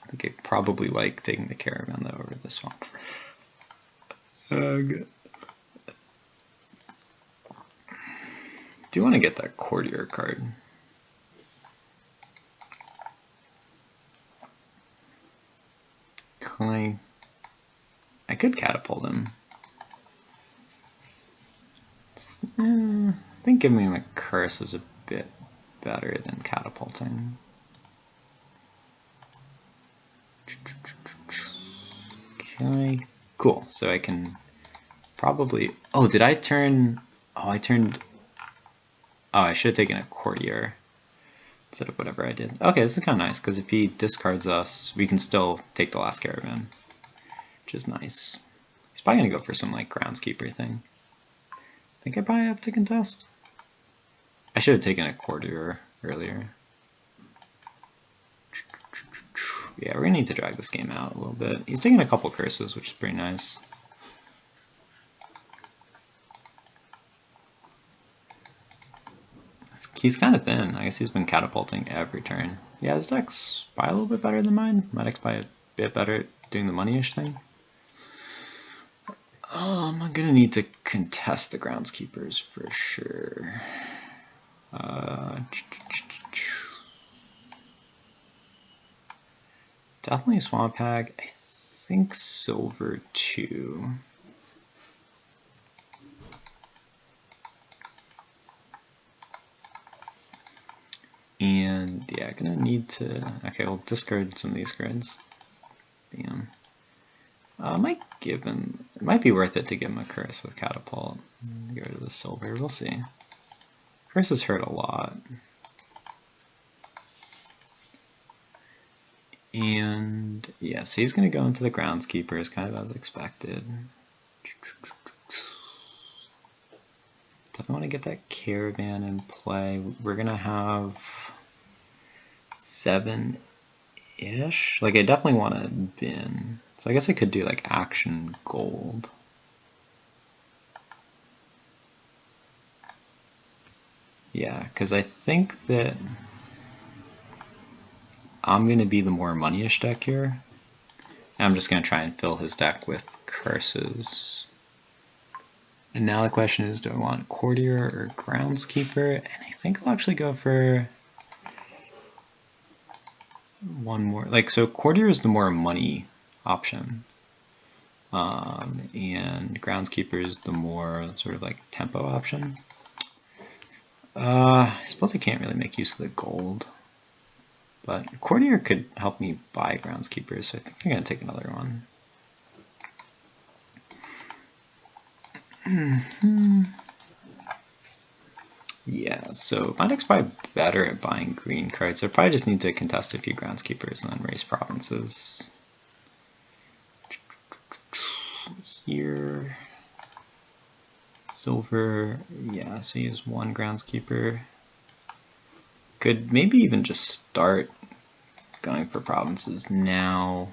I think I probably like taking the caravan though over the swamp. Do want to get that courtier card. I could catapult him. I think giving him a curse is a bit better than catapulting. Okay, cool. So I can probably. Oh, did I turn? Oh, I turned. Oh, I should have taken a courtier instead of whatever I did. Okay, this is kind of nice because if he discards us, we can still take the last caravan, which is nice. He's probably gonna go for some like groundskeeper thing. I think I probably have to contest. I should have taken a courtier earlier. Yeah, we're gonna need to drag this game out a little bit. He's taking a couple curses, which is pretty nice. He's kind of thin. I guess he's been catapulting every turn. Yeah, his deck's probably a little bit better than mine. My deck's probably a bit better at doing the money-ish thing. I'm gonna need to contest the groundskeepers for sure. Definitely Swamp Hag. I think silver too. And yeah, gonna need to. Okay, we'll discard some of these cards. Bam. I might give him. It might be worth it to give him a curse with catapult. Get rid of the silver. We'll see. Curses hurt a lot. And yeah, so he's gonna go into the groundskeepers, kind of as expected. Definitely want to get that caravan in play. We're gonna have 7-ish. Like I definitely want to bin. So I guess I could do like action gold. Yeah, because I think that I'm going to be the more money-ish deck here. I'm just going to try and fill his deck with curses. And now the question is, do I want Courtier or Groundskeeper? And I think I'll actually go for one more. Like, so Courtier is the more money option. And Groundskeeper is the more sort of like tempo option. I suppose I can't really make use of the gold. But Courtier could help me buy Groundskeepers, so I think I'm going to take another one. Yeah, so my deck's probably better at buying green cards, so I probably just need to contest a few Groundskeepers and then raise provinces. Here, silver, yeah, so use one Groundskeeper. Could maybe even just start going for provinces now.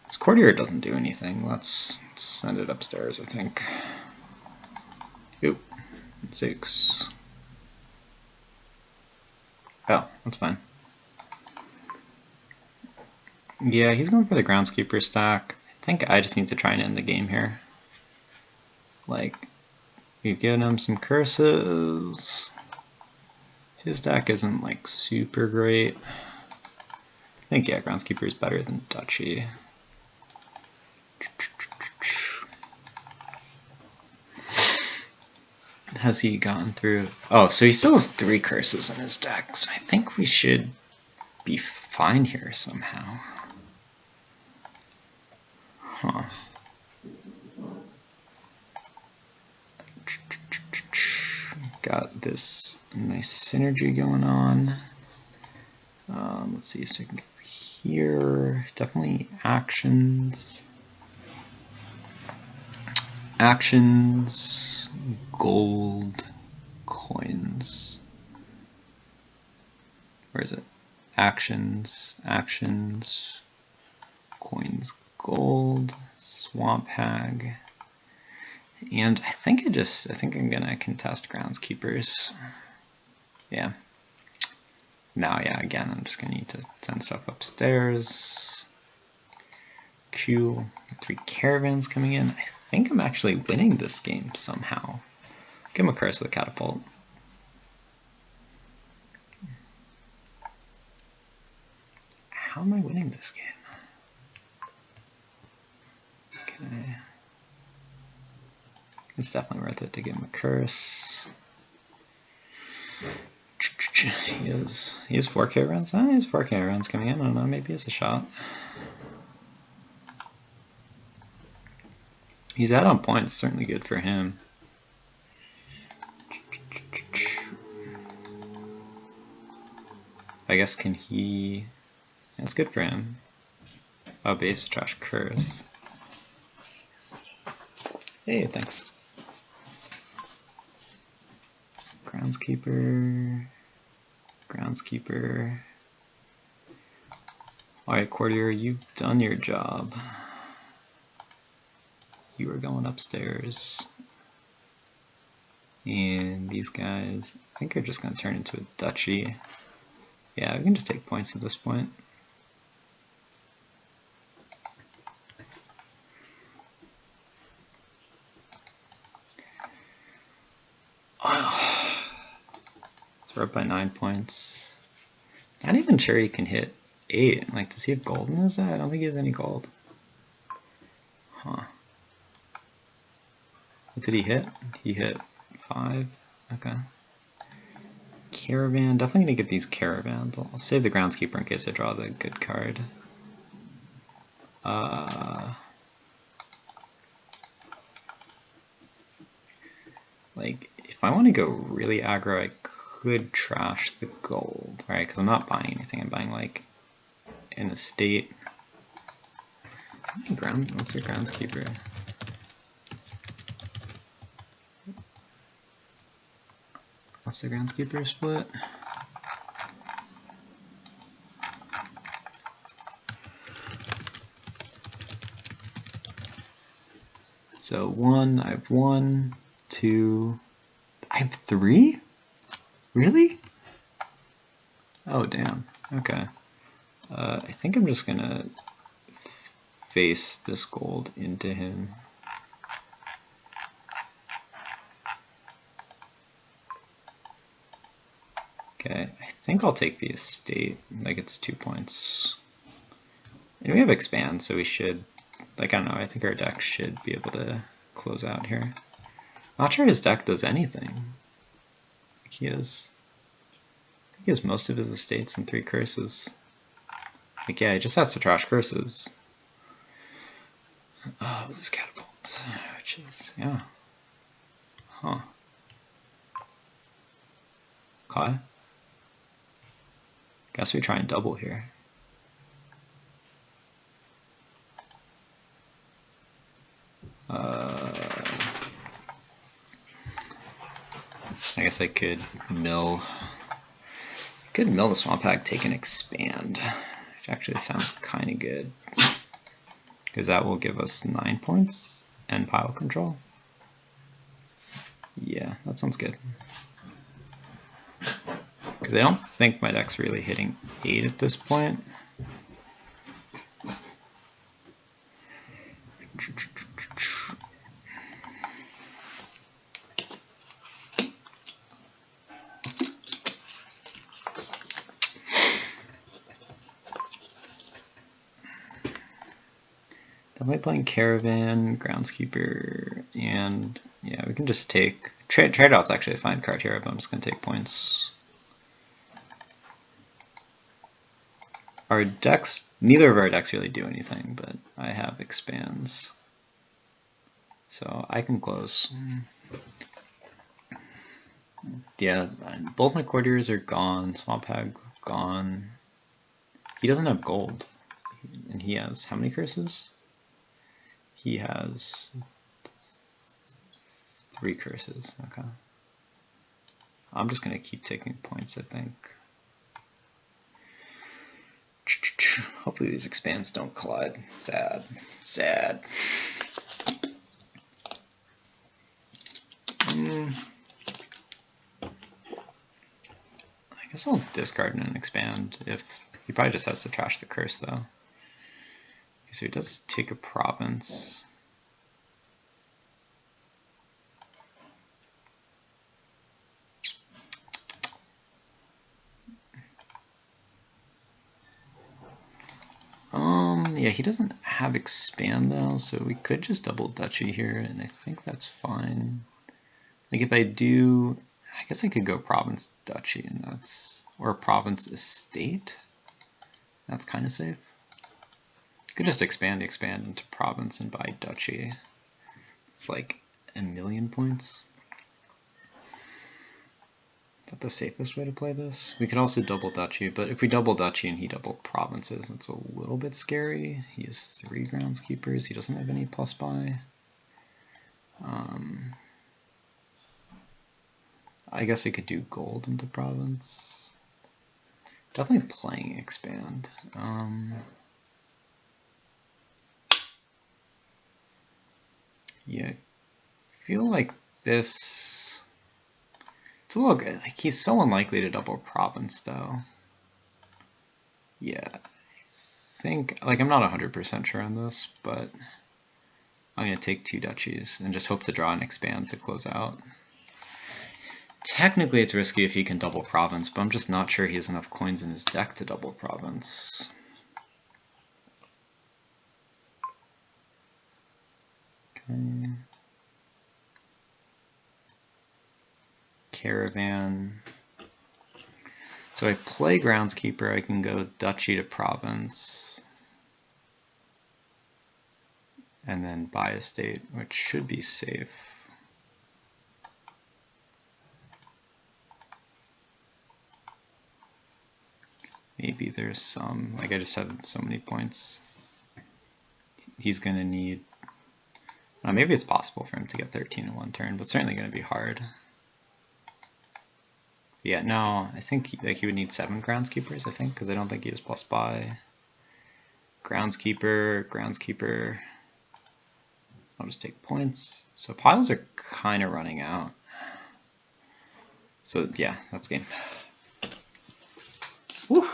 This Courtier doesn't do anything. Let's send it upstairs, I think. Oop, 6. Oh, that's fine. Yeah, he's going for the Groundskeeper stack. I think I just need to try and end the game here. Like, we've given him some curses. His deck isn't like super great. I think, yeah, Groundskeeper is better than Duchy. Has he gotten through? Oh, so he still has 3 curses in his deck, so I think we should be fine here somehow. Huh. Got this nice synergy going on. Let's see, so I can go here. Definitely actions. Actions, gold, coins. Where is it? Actions, actions, coins, gold, swamp hag. And I think I'm gonna contest Groundskeepers. Yeah. Now, yeah, again, I'm just gonna need to send stuff upstairs. Q, 3 caravans coming in. I think I'm actually winning this game somehow. Give him a curse with Catapult. How am I winning this game? Okay. It's definitely worth it to give him a curse. He has 4 caravans. Ah, he has 4 caravans coming in. I don't know, maybe it's a shot. He's out on points, certainly good for him. I guess can he... That's good for him. Oh, base trash curse. Hey, thanks. Groundskeeper. Groundskeeper. Alright, Courtier, you've done your job. You are going upstairs. And these guys, I think are just going to turn into a duchy. Yeah, we can just take points at this point. So we're up by 9 points. Not even sure he can hit 8. Like, does he have gold in his deck? I don't think he has any gold. Huh. What did he hit? He hit 5. Okay. Caravan. Definitely gonna get these caravans. I'll save the Groundskeeper in case I draw the good card. Like, if I want to go really aggro, I could trash the gold, right? Because I'm not buying anything. I'm buying like an estate. What's your Groundskeeper? What's the Groundskeeper split? So I have 1, 2, I have 3? Really? Oh, damn. Okay. I think I'm just gonna face this gold into him. Okay, I think I'll take the estate. Like, it's 2 points. And we have expand, so we should, like, I don't know, I think our deck should be able to close out here. I'm not sure his deck does anything. Like he has most of his estates and 3 curses. Like, yeah, he just has to trash curses. Oh, this is Catapult, which is, yeah. Huh. Okay. Guess we try and double here. I guess I could mill the Swamp Hag, take and expand, which actually sounds kind of good, because that will give us 9 points and pile control. Yeah, that sounds good. Because I don't think my deck's really hitting 8 at this point. Definitely playing Caravan, Groundskeeper, and yeah, we can just take trade out's actually a fine card here, but I'm just gonna take points. Our decks, neither of our decks really do anything, but I have expands, so I can close. Yeah, both my courtiers are gone. Swamp Hag gone. He doesn't have gold, and he has how many curses? He has 3 curses. Okay. I'm just gonna keep taking points, I think. Hopefully these expands don't collide. Sad. Sad. I guess I'll discard and expand. If he probably just has to trash the curse though. Okay, so he does take a province. Yeah, he doesn't have expand though, so we could just double duchy here, and I think that's fine. Like if I do, I guess I could go province duchy, and that's, or province estate. That's kind of safe. Could just expand into province and buy duchy. It's like 1,000,000 points. Is that the safest way to play this? We could also double duchy, but if we double duchy and he double provinces, it's a little bit scary. He has 3 groundskeepers. He doesn't have any plus buy. I guess I could do gold into province. Definitely playing expand. Yeah, I feel like this. It's a little good. Like he's so unlikely to double province though. Yeah, I think, like, I'm not 100% sure on this, but I'm gonna take 2 duchies and just hope to draw an expand to close out. Technically it's risky if he can double province, but I'm just not sure he has enough coins in his deck to double province. Okay. Caravan. So I play groundskeeper, I can go duchy to province, and then buy estate, which should be safe. Maybe there's some, like I just have so many points. He's gonna need, maybe it's possible for him to get 13 in 1 turn, but certainly gonna be hard. Yeah, no, I think he would need 7 groundskeepers, I think, because I don't think he has plus buy. Groundskeeper, groundskeeper. I'll just take points. So piles are kind of running out. So yeah, that's game. Woo.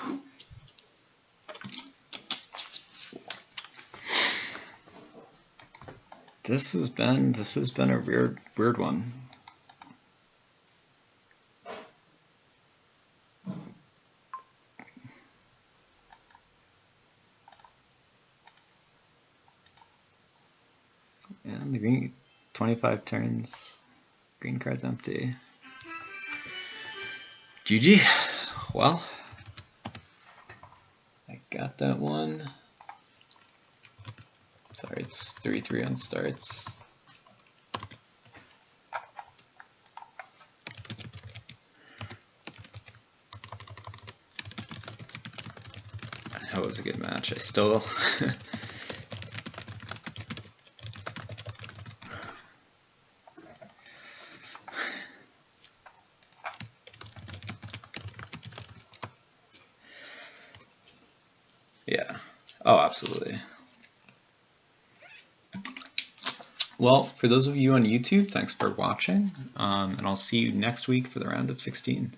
This has been a weird one. And the green 25 turns, green card's empty. GG. Well, I got that one. Sorry, it's 3-3 on starts. That was a good match. I still yeah. Oh, absolutely. Well, for those of you on YouTube, thanks for watching, and I'll see you next week for the round of 16.